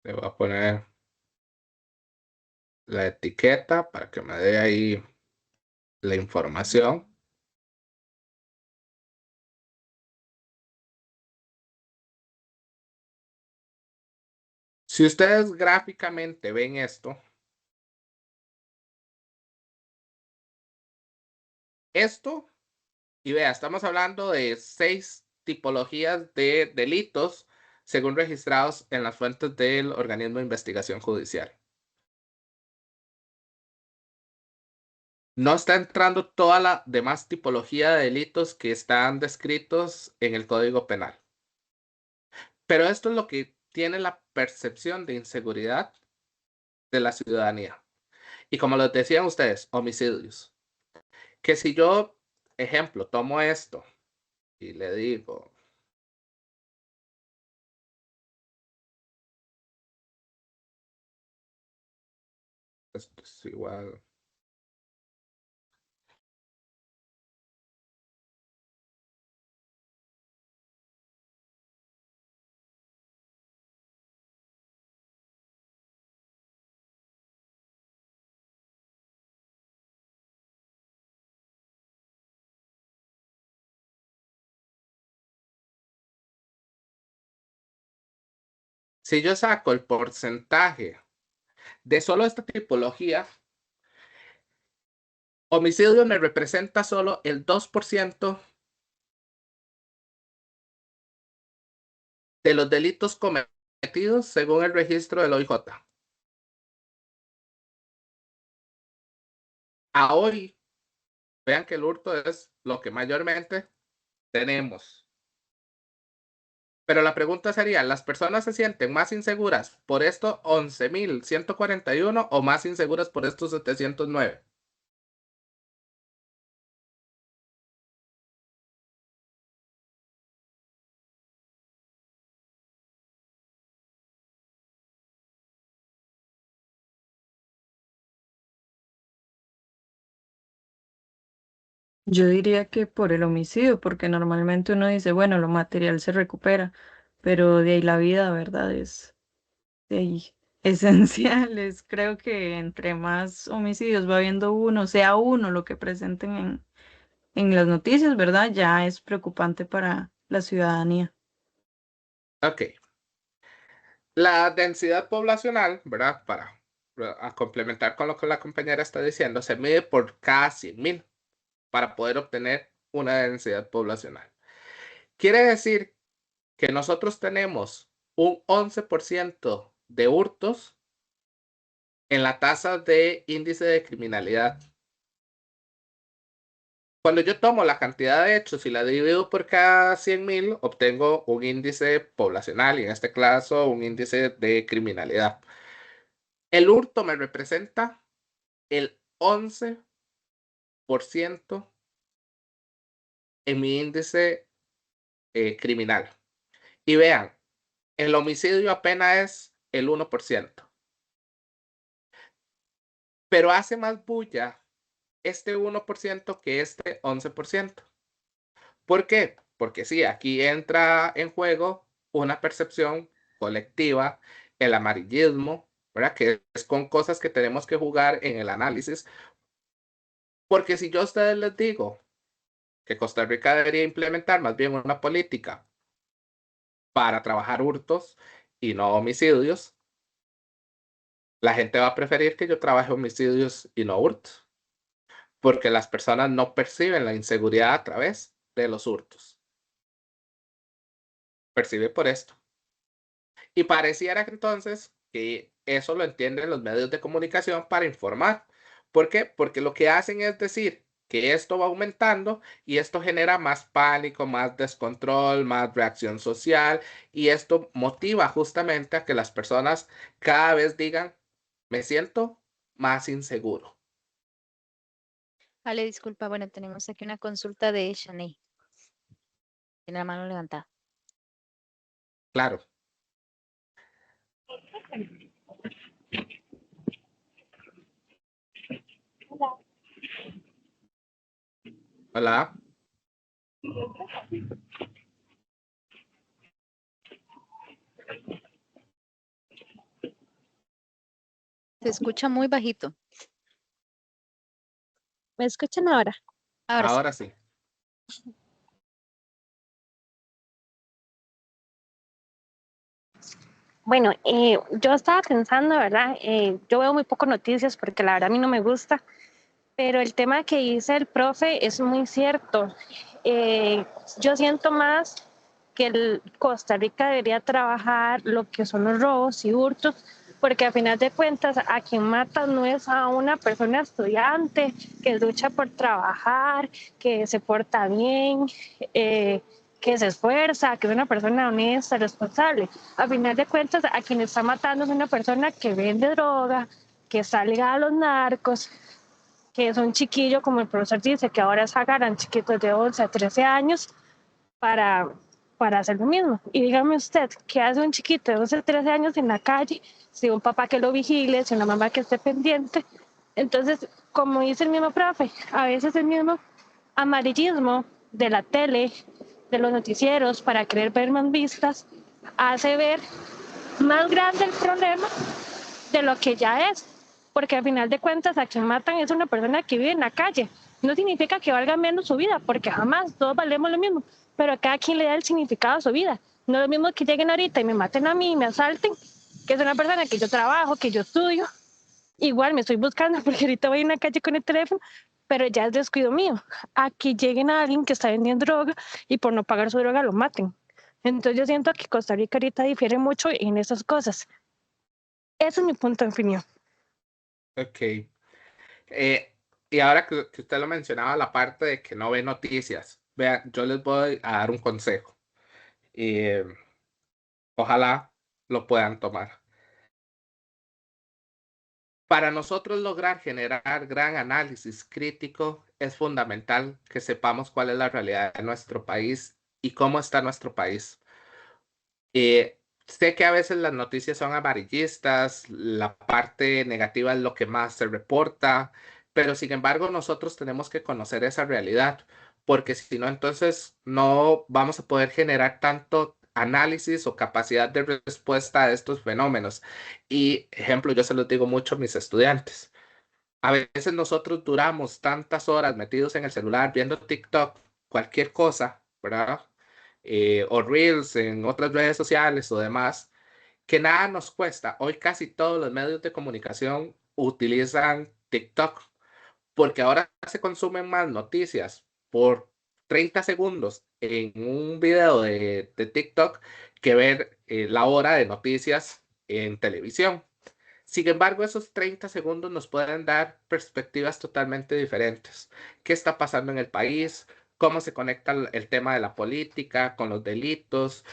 A: Le voy a poner la etiqueta para que me dé ahí la información. Si ustedes gráficamente ven esto, y vea, estamos hablando de 6 tipologías de delitos según registrados en las fuentes del organismo de investigación judicial. No está entrando toda la demás tipología de delitos que están descritos en el Código Penal. Pero esto es lo que tiene la percepción de inseguridad de la ciudadanía. Y como les decían ustedes, homicidios. Que si yo, ejemplo, tomo esto y le digo, esto es igual. Si yo saco el porcentaje de solo esta tipología, homicidio me representa solo el 2% de los delitos cometidos según el registro del OIJ. A hoy, vean que el hurto es lo que mayormente tenemos. Pero la pregunta sería, ¿las personas se sienten más inseguras por estos 11.141 o más inseguras por estos 709?
D: Yo diría que por el homicidio, porque normalmente uno dice, bueno, lo material se recupera, pero de ahí la vida, ¿verdad? Es de ahí esenciales. Creo que entre más homicidios va habiendo uno, sea uno lo que presenten en las noticias, ¿verdad? Ya es preocupante para la ciudadanía.
A: Ok. La densidad poblacional, ¿verdad? Para a complementar con lo que la compañera está diciendo, se mide por cada 100.000 para poder obtener una densidad poblacional. Quiere decir que nosotros tenemos un 11% de hurtos en la tasa de índice de criminalidad. Cuando yo tomo la cantidad de hechos y la divido por cada 100.000, obtengo un índice poblacional y en este caso un índice de criminalidad. El hurto me representa el 11% en mi índice criminal. Y vean, el homicidio apenas es el 1%, pero hace más bulla este 1% que este 11%. ¿Por qué? Porque sí, aquí entra en juego una percepción colectiva, el amarillismo, ¿verdad? Que es con cosas que tenemos que jugar en el análisis. Porque si yo a ustedes les digo que Costa Rica debería implementar más bien una política para trabajar hurtos y no homicidios, la gente va a preferir que yo trabaje homicidios y no hurtos, porque las personas no perciben la inseguridad a través de los hurtos. Percibe por esto. Y pareciera que entonces que eso lo entienden los medios de comunicación para informar. ¿Por qué? Porque lo que hacen es decir que esto va aumentando y esto genera más pánico, más descontrol, más reacción social y esto motiva justamente a que las personas cada vez digan, me siento más inseguro.
C: Ale, disculpa, bueno, tenemos aquí una consulta de Shanae. Tiene la mano levantada.
A: Claro. Hola.
C: Se escucha muy bajito.
E: ¿Me escuchan ahora?
C: Ahora sí.
A: Ahora sí.
E: Bueno, yo estaba pensando, ¿verdad? Yo veo muy poco noticias porque la verdad a mí no me gusta, pero el tema que dice el profe es muy cierto. Yo siento más que Costa Rica debería trabajar lo que son los robos y hurtos, porque a final de cuentas a quien mata no es a una persona estudiante que lucha por trabajar, que se porta bien, que se esfuerza, que es una persona honesta, responsable. A final de cuentas a quien está matando es una persona que vende droga, que está ligada a los narcos, que es un chiquillo, como el profesor dice, que ahora sacarán chiquitos de 11 a 13 años para, para hacer lo mismo. Y dígame usted, ¿qué hace un chiquito de 12 a 13 años en la calle? Si un papá que lo vigile, si una mamá que esté pendiente. Entonces, como dice el mismo profe, a veces el mismo amarillismo de la tele, de los noticieros, para querer ver más vistas, hace ver más grande el problema de lo que ya es, porque al final de cuentas a quien matan es una persona que vive en la calle. No significa que valga menos su vida, porque jamás todos valemos lo mismo, pero a cada quien le da el significado a su vida. No es lo mismo que lleguen ahorita y me maten a mí y me asalten, que es una persona que yo trabajo, que yo estudio. Igual me estoy buscando porque ahorita voy en la calle con el teléfono, pero ya es descuido mío. A que lleguen a alguien que está vendiendo droga y por no pagar su droga lo maten. Entonces yo siento que Costa Rica ahorita difiere mucho en esas cosas. Ese es mi punto de opinión.
A: Ok. Y ahora que usted lo mencionaba, la parte de que no ve noticias, vean, yo les voy a dar un consejo. Ojalá lo puedan tomar. Para nosotros lograr generar gran análisis crítico, es fundamental que sepamos cuál es la realidad de nuestro país y cómo está nuestro país. Sé que a veces las noticias son amarillistas, la parte negativa es lo que más se reporta, pero sin embargo nosotros tenemos que conocer esa realidad, porque si no, entonces no vamos a poder generar tanto análisis o capacidad de respuesta a estos fenómenos. Y ejemplo, yo se los digo mucho a mis estudiantes. A veces nosotros duramos tantas horas metidos en el celular viendo TikTok, cualquier cosa, ¿verdad? O Reels en otras redes sociales o demás, que nada nos cuesta. Hoy casi todos los medios de comunicación utilizan TikTok porque ahora se consumen más noticias por 30 segundos en un video de TikTok que ver la hora de noticias en televisión. Sin embargo, esos 30 segundos nos pueden dar perspectivas totalmente diferentes. ¿Qué está pasando en el país? ¿Cómo se conecta el tema de la política con los delitos?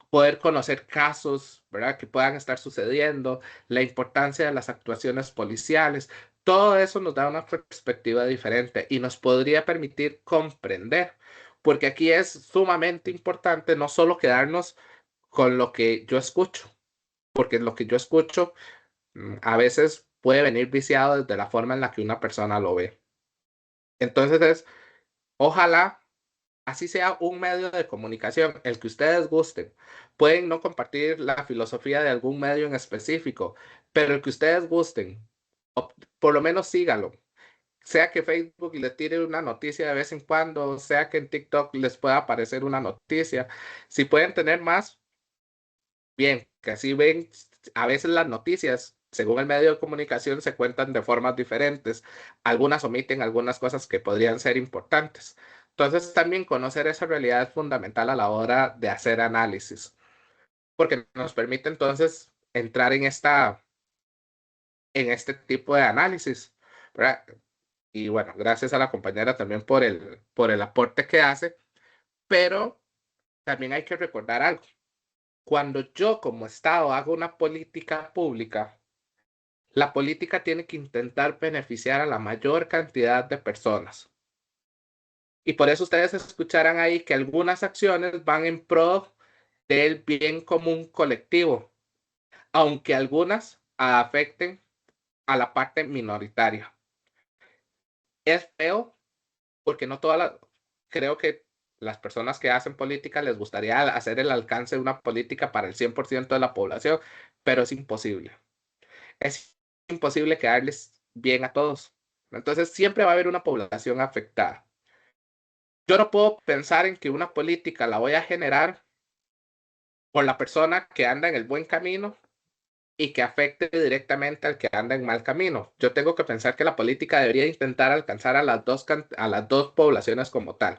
A: Poder conocer casos, ¿verdad? Que puedan estar sucediendo, la importancia de las actuaciones policiales. Todo eso nos da una perspectiva diferente y nos podría permitir comprender, porque aquí es sumamente importante no solo quedarnos con lo que yo escucho, porque lo que yo escucho a veces puede venir viciado desde la forma en la que una persona lo ve. Entonces, ojalá así sea un medio de comunicación, el que ustedes gusten. Pueden no compartir la filosofía de algún medio en específico, pero el que ustedes gusten, por lo menos sígalo. Sea que Facebook les tire una noticia de vez en cuando, sea que en TikTok les pueda aparecer una noticia. Si pueden tener más, bien, que así ven, a veces las noticias, según el medio de comunicación, se cuentan de formas diferentes. Algunas omiten algunas cosas que podrían ser importantes. Entonces, también conocer esa realidad es fundamental a la hora de hacer análisis, porque nos permite entonces entrar en este tipo de análisis, ¿verdad? Y bueno, gracias a la compañera también por el aporte que hace, pero también hay que recordar algo. Cuando yo como Estado hago una política pública, la política tiene que intentar beneficiar a la mayor cantidad de personas. Y por eso ustedes escucharán ahí que algunas acciones van en pro del bien común colectivo, aunque algunas afecten a la parte minoritaria. Es feo porque no todas las, creo que las personas que hacen política les gustaría hacer el alcance de una política para el 100% de la población, pero es imposible. Es imposible quedarles bien a todos. Entonces siempre va a haber una población afectada. Yo no puedo pensar en que una política la voy a generar por la persona que anda en el buen camino y que afecte directamente al que anda en mal camino. Yo tengo que pensar que la política debería intentar alcanzar a las dos poblaciones como tal.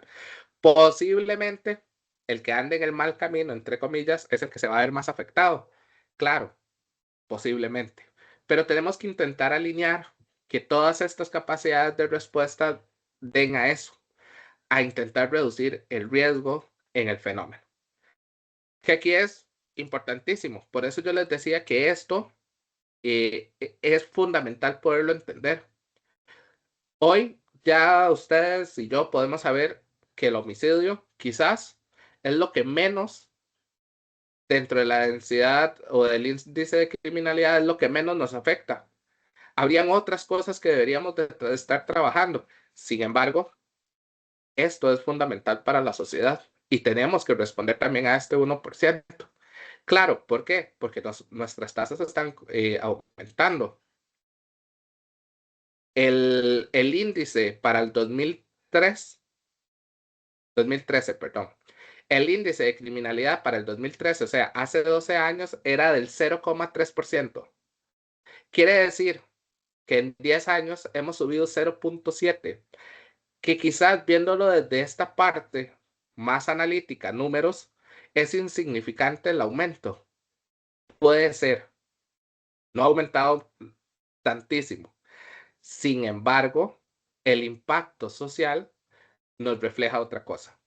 A: Posiblemente el que ande en el mal camino, entre comillas, es el que se va a ver más afectado. Claro, posiblemente. Pero tenemos que intentar alinear que todas estas capacidades de respuesta den a eso, a intentar reducir el riesgo en el fenómeno. Que aquí es importantísimo. Por eso yo les decía que esto es fundamental poderlo entender. Hoy ya ustedes y yo podemos saber que el homicidio quizás es lo que menos dentro de la densidad o del índice de criminalidad es lo que menos nos afecta. Habrían otras cosas que deberíamos de estar trabajando. Sin embargo, esto es fundamental para la sociedad y tenemos que responder también a este 1%. Claro, ¿por qué? Porque nuestras tasas están aumentando. El índice para el 2013, perdón. El índice de criminalidad para el 2013, o sea, hace 12 años, era del 0,3%. Quiere decir que en 10 años hemos subido 0,7, que quizás viéndolo desde esta parte más analítica, números, es insignificante el aumento. Puede ser, no ha aumentado tantísimo. Sin embargo, el impacto social nos refleja otra cosa.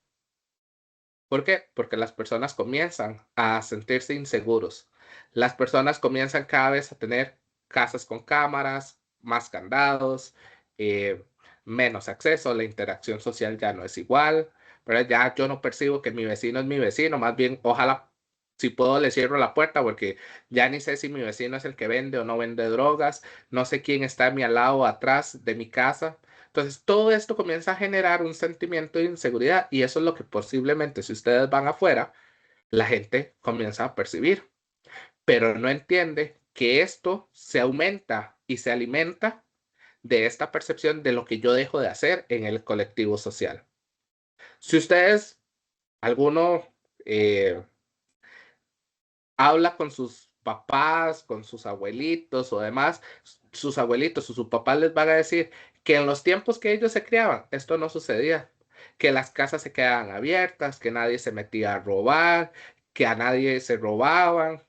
A: ¿Por qué? Porque las personas comienzan a sentirse inseguros. Las personas comienzan cada vez a tener casas con cámaras, más candados, eh, menos acceso, la interacción social ya no es igual, pero ya yo no percibo que mi vecino es mi vecino, más bien ojalá si puedo le cierro la puerta porque ya ni sé si mi vecino es el que vende o no vende drogas, no sé quién está a mi al lado o atrás de mi casa. Entonces, todo esto comienza a generar un sentimiento de inseguridad y eso es lo que posiblemente si ustedes van afuera, la gente comienza a percibir, pero no entiende que esto se aumenta y se alimenta de esta percepción de lo que yo dejo de hacer en el colectivo social. Si ustedes, alguno habla con sus papás, con sus abuelitos o demás, sus abuelitos o sus papás les van a decir que en los tiempos que ellos se criaban, esto no sucedía, que las casas se quedaban abiertas, que nadie se metía a robar, que a nadie se robaban,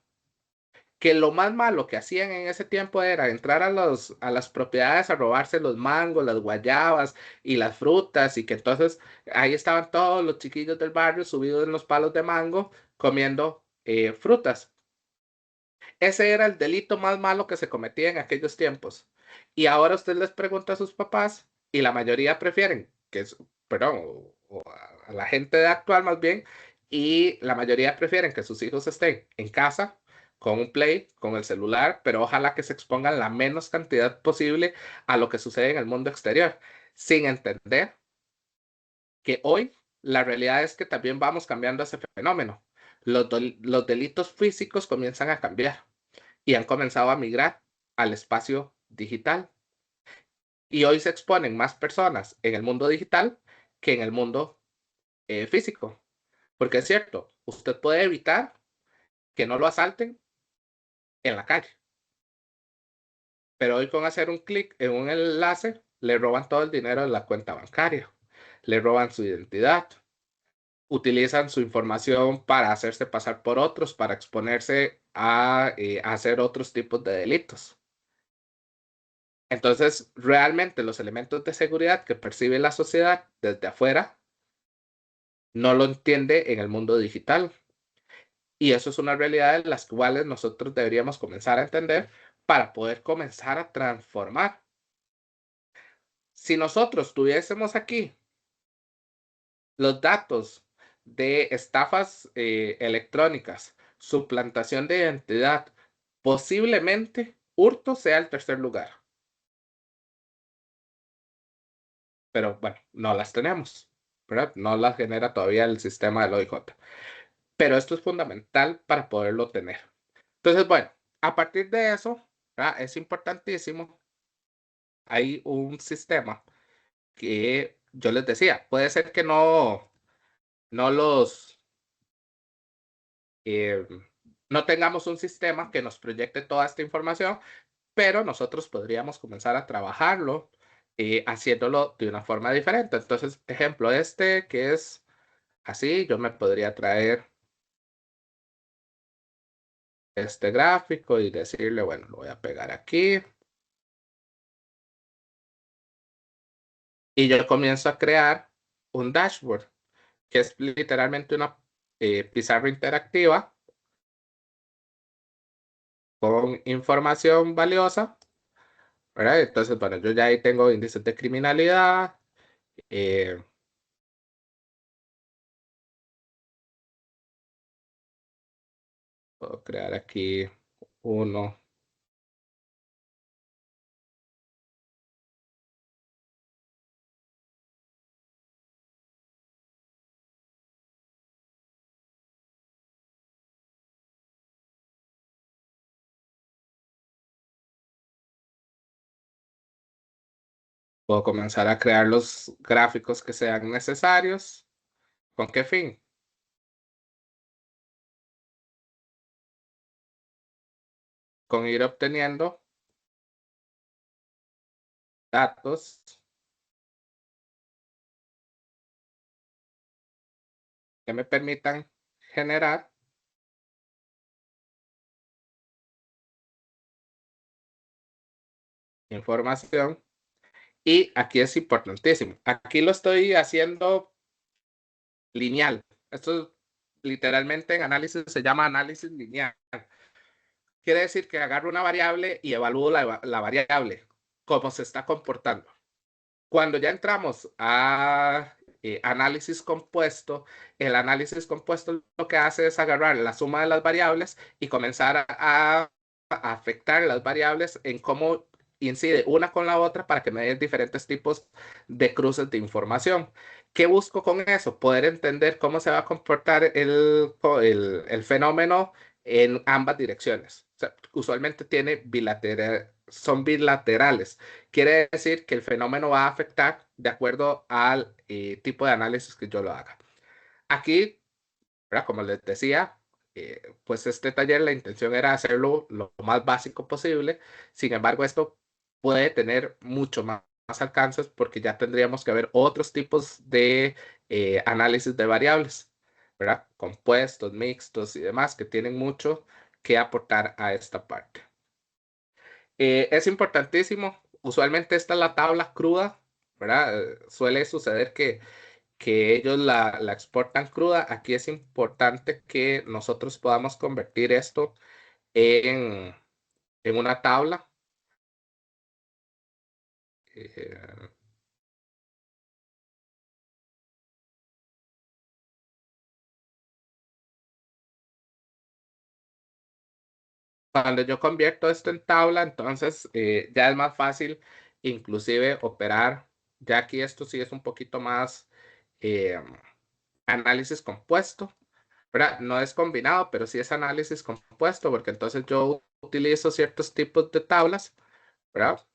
A: que lo más malo que hacían en ese tiempo era entrar a las propiedades a robarse los mangos, las guayabas y las frutas y que entonces ahí estaban todos los chiquillos del barrio subidos en los palos de mango comiendo frutas. Ese era el delito más malo que se cometía en aquellos tiempos. Y ahora usted les pregunta a sus papás y la mayoría prefieren que es, perdón, o a la gente de actual más bien, y la mayoría prefieren que sus hijos estén en casa con un play, con el celular, pero ojalá que se expongan la menos cantidad posible a lo que sucede en el mundo exterior, sin entender que hoy la realidad es que también vamos cambiando ese fenómeno. Los delitos físicos comienzan a cambiar y han comenzado a migrar al espacio digital. Y hoy se exponen más personas en el mundo digital que en el mundo físico. Porque es cierto, usted puede evitar que no lo asalten en la calle. Pero hoy con hacer un clic en un enlace, le roban todo el dinero de la cuenta bancaria. Le roban su identidad. Utilizan su información para hacerse pasar por otros, para exponerse a hacer otros tipos de delitos. Entonces, realmente los elementos de seguridad que percibe la sociedad desde afuera no lo entiende en el mundo digital. Y eso es una realidad en las cuales nosotros deberíamos comenzar a entender para poder comenzar a transformar. Si nosotros tuviésemos aquí los datos de estafas electrónicas, suplantación de identidad, posiblemente hurto sea el tercer lugar. Pero bueno, no las tenemos, ¿verdad? No las genera todavía el sistema del OIJ. Pero esto es fundamental para poderlo tener. Entonces, bueno, a partir de eso, ¿verdad? Es importantísimo. Hay un sistema que yo les decía, puede ser que no los, no tengamos un sistema que nos proyecte toda esta información, pero nosotros podríamos comenzar a trabajarlo haciéndolo de una forma diferente. Entonces, ejemplo, este que es así, yo me podría traer este gráfico y decirle, bueno, lo voy a pegar aquí. Y yo comienzo a crear un dashboard, que es literalmente una pizarra interactiva con información valiosa, ¿verdad? Entonces, bueno, yo ya ahí tengo índices de criminalidad, puedo crear aquí uno. Puedo comenzar a crear los gráficos que sean necesarios. ¿Con qué fin? Con ir obteniendo datos que me permitan generar información. Y aquí es importantísimo. Aquí lo estoy haciendo lineal. Esto literalmente en análisis se llama análisis lineal. Quiere decir que agarro una variable y evalúo la variable, cómo se está comportando. Cuando ya entramos a análisis compuesto, el análisis compuesto lo que hace es agarrar la suma de las variables y comenzar a afectar las variables en cómo incide una con la otra para que me den diferentes tipos de cruces de información. ¿Qué busco con eso? Poder entender cómo se va a comportar el fenómeno en ambas direcciones. O sea, usualmente son bilaterales. Quiere decir que el fenómeno va a afectar de acuerdo al tipo de análisis que yo lo haga. Aquí, ¿verdad? Como les decía, pues este taller la intención era hacerlo lo más básico posible. Sin embargo, esto puede tener mucho más alcances porque ya tendríamos que ver otros tipos de análisis de variables, ¿verdad? Compuestos, mixtos y demás que tienen mucho que aportar a esta parte. Es importantísimo, usualmente esta es la tabla cruda, ¿verdad? Suele suceder que ellos la exportan cruda. Aquí es importante que nosotros podamos convertir esto en, en una tabla. Eh, Cuando yo convierto esto en tabla, entonces ya es más fácil inclusive operar. Ya aquí esto sí es un poquito más eh, análisis compuesto, ¿verdad? No es combinado, pero sí es análisis compuesto, porque entonces yo utilizo ciertos tipos de tablas, ¿verdad?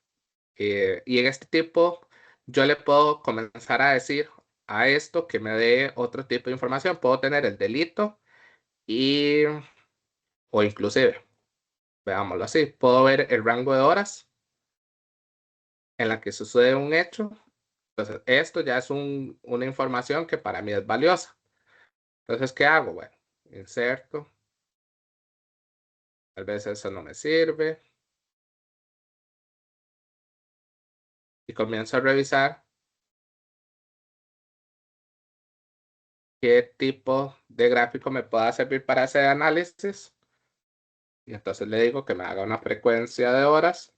A: Y en este tipo yo le puedo comenzar a decir a esto que me dé otro tipo de información. Puedo tener el delito y, o inclusive, veámoslo así, puedo ver el rango de horas en la que sucede un hecho. Entonces, esto ya es una información que para mí es valiosa. Entonces, ¿qué hago? Bueno, inserto. Tal vez eso no me sirve. Y comienzo a revisar qué tipo de gráfico me pueda servir para hacer análisis. Y entonces le digo que me haga una frecuencia de horas.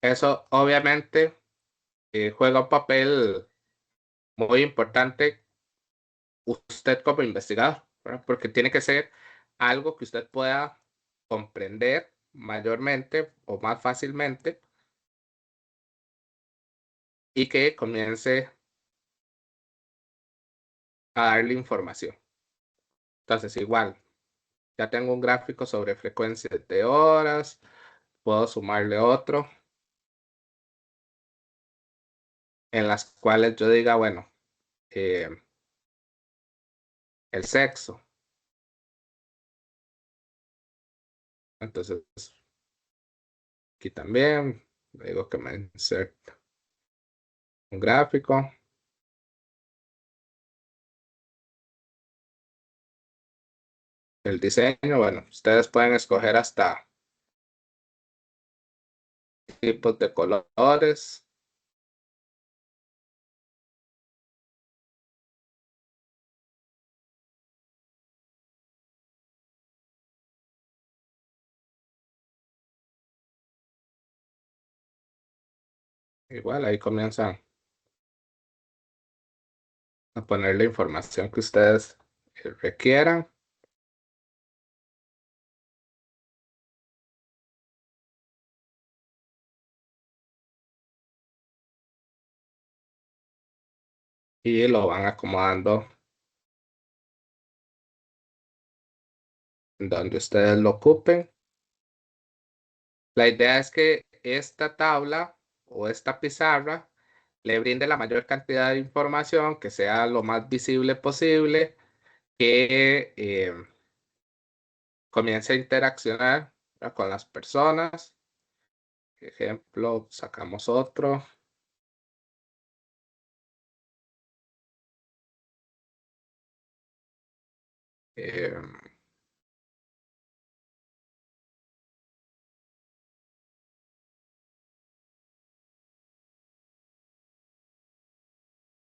A: Eso obviamente juega un papel muy importante usted como investigador, ¿verdad? Porque tiene que ser algo que usted pueda comprender mayormente o más fácilmente y que comience a darle información. Entonces, igual, ya tengo un gráfico sobre frecuencias de horas, puedo sumarle otro en las cuales yo diga, bueno, eh, el sexo. Entonces, aquí también le digo que me inserte un gráfico. El diseño, bueno, ustedes pueden escoger hasta tipos de colores. Igual ahí comienzan a poner la información que ustedes requieran. Y lo van acomodando donde ustedes lo ocupen. La idea es que esta tabla o esta pizarra le brinde la mayor cantidad de información, que sea lo más visible posible, que comience a interaccionar, ¿verdad?, con las personas. Ejemplo, sacamos otro.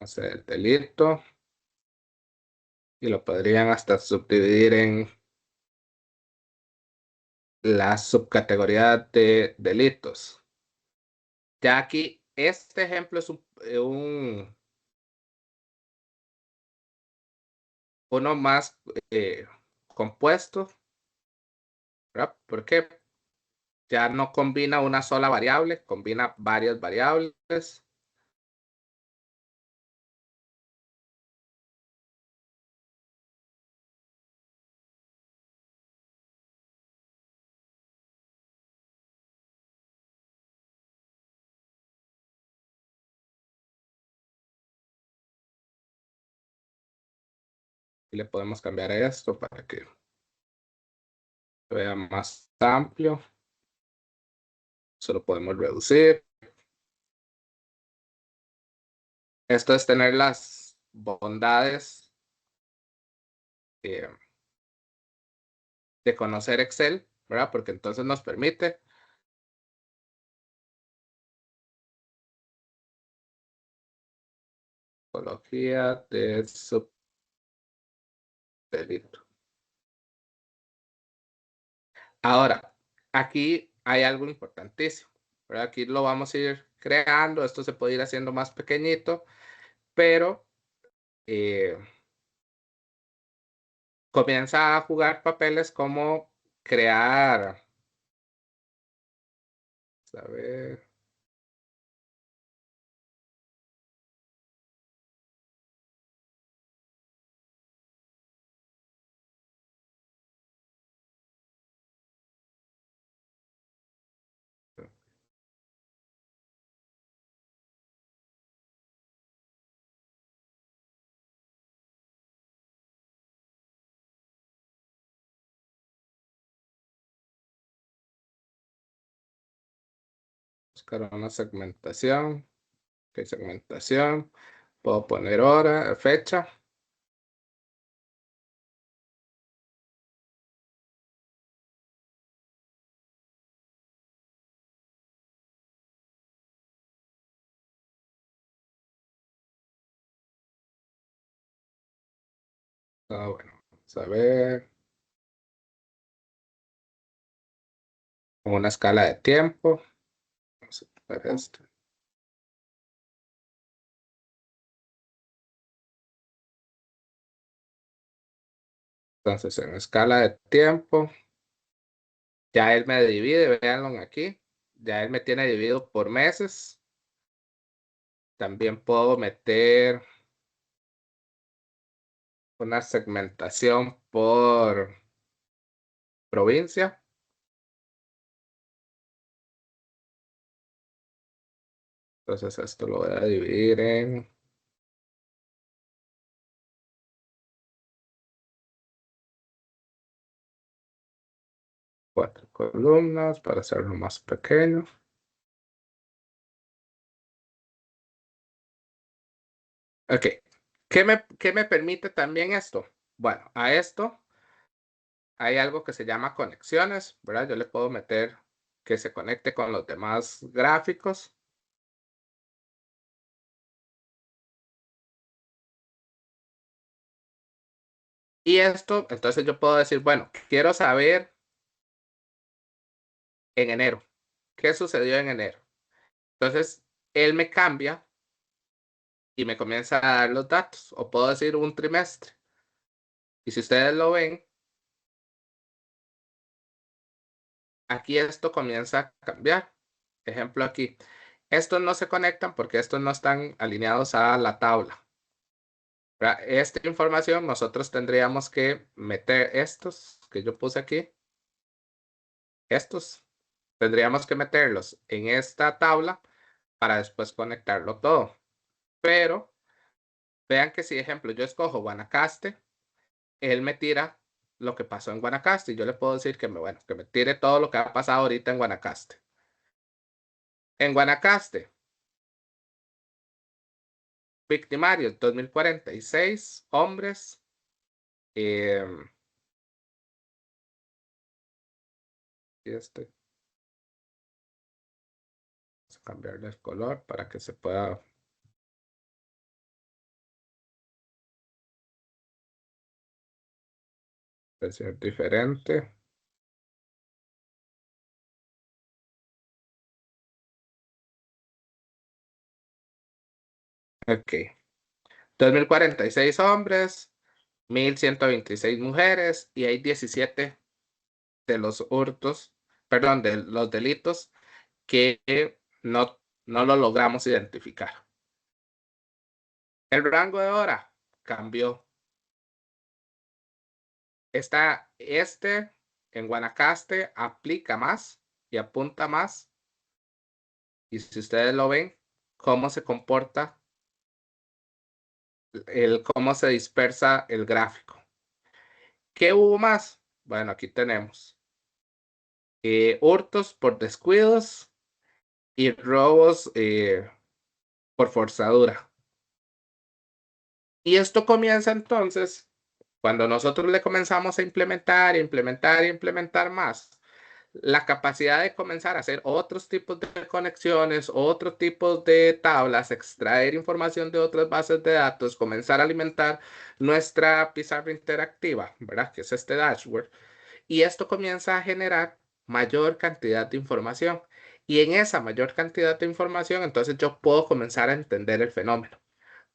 A: hacer el delito. Y lo podrían hasta subdividir en la subcategoría de delitos. Ya aquí, este ejemplo es uno más compuesto, ¿verdad? Porque ya no combina una sola variable, combina varias variables. Y le podemos cambiar esto para que se vea más amplio. Se lo podemos reducir. Esto es tener las bondades de conocer Excel, ¿verdad? Porque entonces nos permite tipología de subdelito. Ahora, aquí hay algo importantísimo, ¿verdad? Aquí lo vamos a ir creando. Esto se puede ir haciendo más pequeñito, pero comienza a jugar papeles como crear, a ver, buscar una segmentación. Ok, segmentación. Puedo poner hora, fecha. Bueno, vamos a ver. Una escala de tiempo. Vamos a ver esto. Entonces, en escala de tiempo, ya él me divide, véanlo aquí. Ya él me tiene dividido por meses. También puedo meter una segmentación por provincia. Entonces, esto lo voy a dividir en 4 columnas para hacerlo más pequeño. Ok. ¿Qué me permite también esto? Bueno, a esto hay algo que se llama conexiones, ¿verdad? Yo le puedo meter que se conecte con los demás gráficos. Y esto, entonces yo puedo decir, bueno, quiero saber en enero, ¿qué sucedió en enero? Entonces, él me cambia y me comienza a dar los datos, o puedo decir un trimestre. Y si ustedes lo ven, aquí esto comienza a cambiar. Ejemplo aquí, estos no se conectan porque estos no están alineados a la tabla. Esta información nosotros tendríamos que meter estos que yo puse aquí. Estos tendríamos que meterlos en esta tabla para después conectarlo todo. Pero vean que si, ejemplo, yo escojo Guanacaste, él me tira lo que pasó en Guanacaste y yo le puedo decir que que me tire todo lo que ha pasado ahorita en Guanacaste. En Guanacaste, victimarios 2046 hombres, Y vamos a cambiarle el color para que se pueda ser diferente. Ok. 2046 hombres, 1126 mujeres y hay 17 de los hurtos, perdón, de los delitos que no lo logramos identificar. El rango de hora cambió. En Guanacaste aplica más y apunta más. Y si ustedes lo ven, cómo se comporta, cómo se dispersa el gráfico. ¿Qué hubo más? Bueno, aquí tenemos hurtos por descuidos y robos por forzadura. Y esto comienza entonces cuando nosotros le comenzamos a implementar más, la capacidad de comenzar a hacer otros tipos de conexiones, otros tipos de tablas, extraer información de otras bases de datos, comenzar a alimentar nuestra pizarra interactiva, ¿verdad? Que es este dashboard. Y esto comienza a generar mayor cantidad de información. Y en esa mayor cantidad de información, entonces yo puedo comenzar a entender el fenómeno.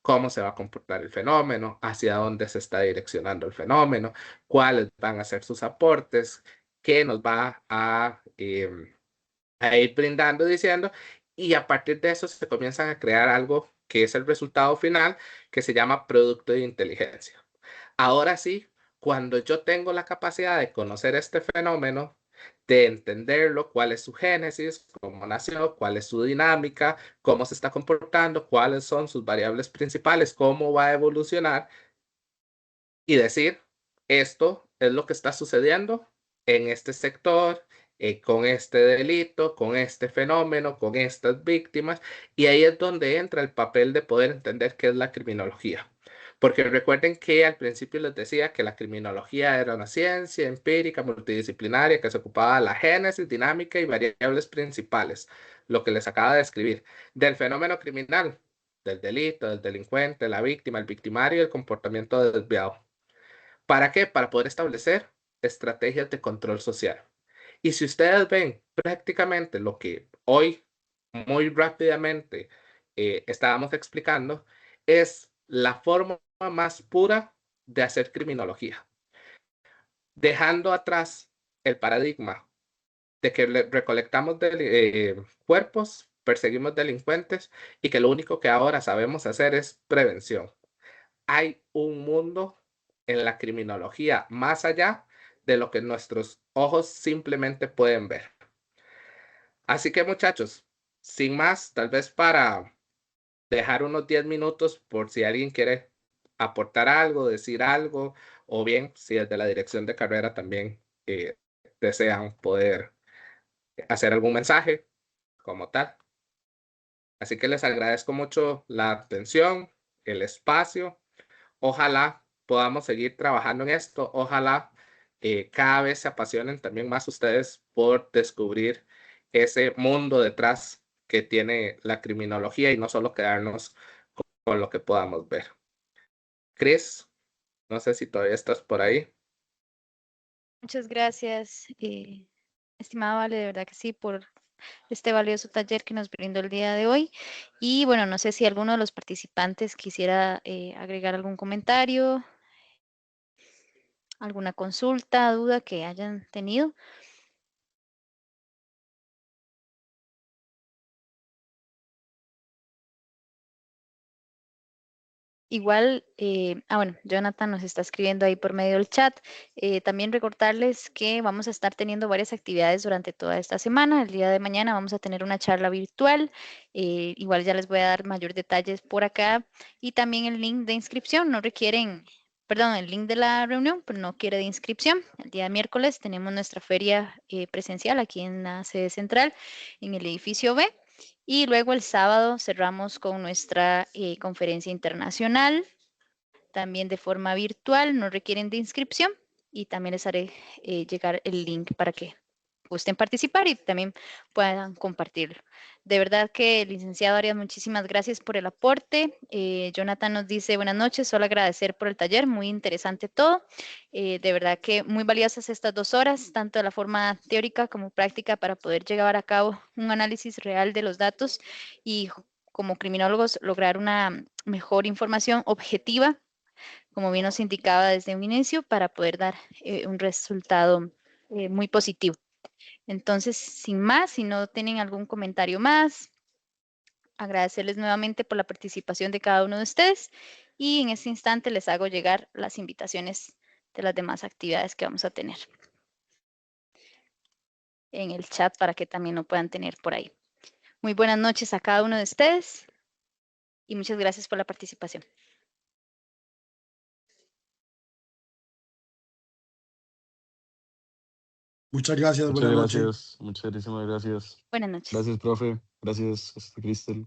A: Cómo se va a comportar el fenómeno, hacia dónde se está direccionando el fenómeno, cuáles van a ser sus aportes, qué nos va a ir brindando, diciendo, y a partir de eso se comienzan a crear algo que es el resultado final, que se llama producto de inteligencia. Ahora sí, cuando yo tengo la capacidad de conocer este fenómeno, de entenderlo, cuál es su génesis, cómo nació, cuál es su dinámica, cómo se está comportando, cuáles son sus variables principales, cómo va a evolucionar, y decir, esto es lo que está sucediendo en este sector, con este delito, con este fenómeno, con estas víctimas, y ahí es donde entra el papel de poder entender qué es la criminología. Porque recuerden que al principio les decía que la criminología era una ciencia empírica multidisciplinaria que se ocupaba de la génesis, dinámica y variables principales, lo que les acaba de describir, del fenómeno criminal, del delito, del delincuente, la víctima, el victimario y el comportamiento desviado. ¿Para qué? Para poder establecer estrategias de control social. Y si ustedes ven prácticamente lo que hoy muy rápidamente estábamos explicando, es la forma más pura de hacer criminología, dejando atrás el paradigma de que recolectamos cuerpos, perseguimos delincuentes y que lo único que ahora sabemos hacer es prevención. Hay un mundo en la criminología más allá de lo que nuestros ojos simplemente pueden ver. Así que muchachos, sin más, tal vez para dejar unos 10 minutos por si alguien quiere aportar algo, decir algo, o bien si desde la dirección de carrera también desean poder hacer algún mensaje como tal. Así que les agradezco mucho la atención, el espacio. Ojalá podamos seguir trabajando en esto. Ojalá cada vez se apasionen también más ustedes por descubrir ese mundo detrás que tiene la criminología y no solo quedarnos con lo que podamos ver. Chris, no sé si todavía estás por ahí.
C: Muchas gracias, estimada Vale, de verdad que sí, por este valioso taller que nos brindó el día de hoy. Y bueno, no sé si alguno de los participantes quisiera agregar algún comentario, alguna consulta, duda que hayan tenido. Igual, bueno, Jonathan nos está escribiendo ahí por medio del chat. También recordarles que vamos a estar teniendo varias actividades durante toda esta semana. El día de mañana vamos a tener una charla virtual. Igual ya les voy a dar mayor detalles por acá. Y también el link de inscripción. No requieren, perdón, el link de la reunión, pero no quiere de inscripción. El día miércoles tenemos nuestra feria presencial aquí en la sede central, en el edificio B. Y luego el sábado cerramos con nuestra conferencia internacional, también de forma virtual, no requieren de inscripción y también les haré llegar el link para que gusten participar y también puedan compartirlo. De verdad que, licenciado Arias, muchísimas gracias por el aporte. Jonathan nos dice, buenas noches, solo agradecer por el taller, muy interesante todo. De verdad que muy valiosas estas 2 horas, tanto de la forma teórica como práctica, para poder llevar a cabo un análisis real de los datos y como criminólogos lograr una mejor información objetiva, como bien nos indicaba desde un inicio, para poder dar un resultado muy positivo. Entonces, sin más, si no tienen algún comentario más, agradecerles nuevamente por la participación de cada uno de ustedes y en este instante les hago llegar las invitaciones de las demás actividades que vamos a tener en el chat para que también lo puedan tener por ahí. Muy buenas noches a cada uno de ustedes y muchas gracias por la participación.
F: Muchas gracias,
B: Muchas
F: buenas noches.
B: gracias, muchísimas gracias.
C: Buenas noches.
B: Gracias, profe. Gracias, Cristel.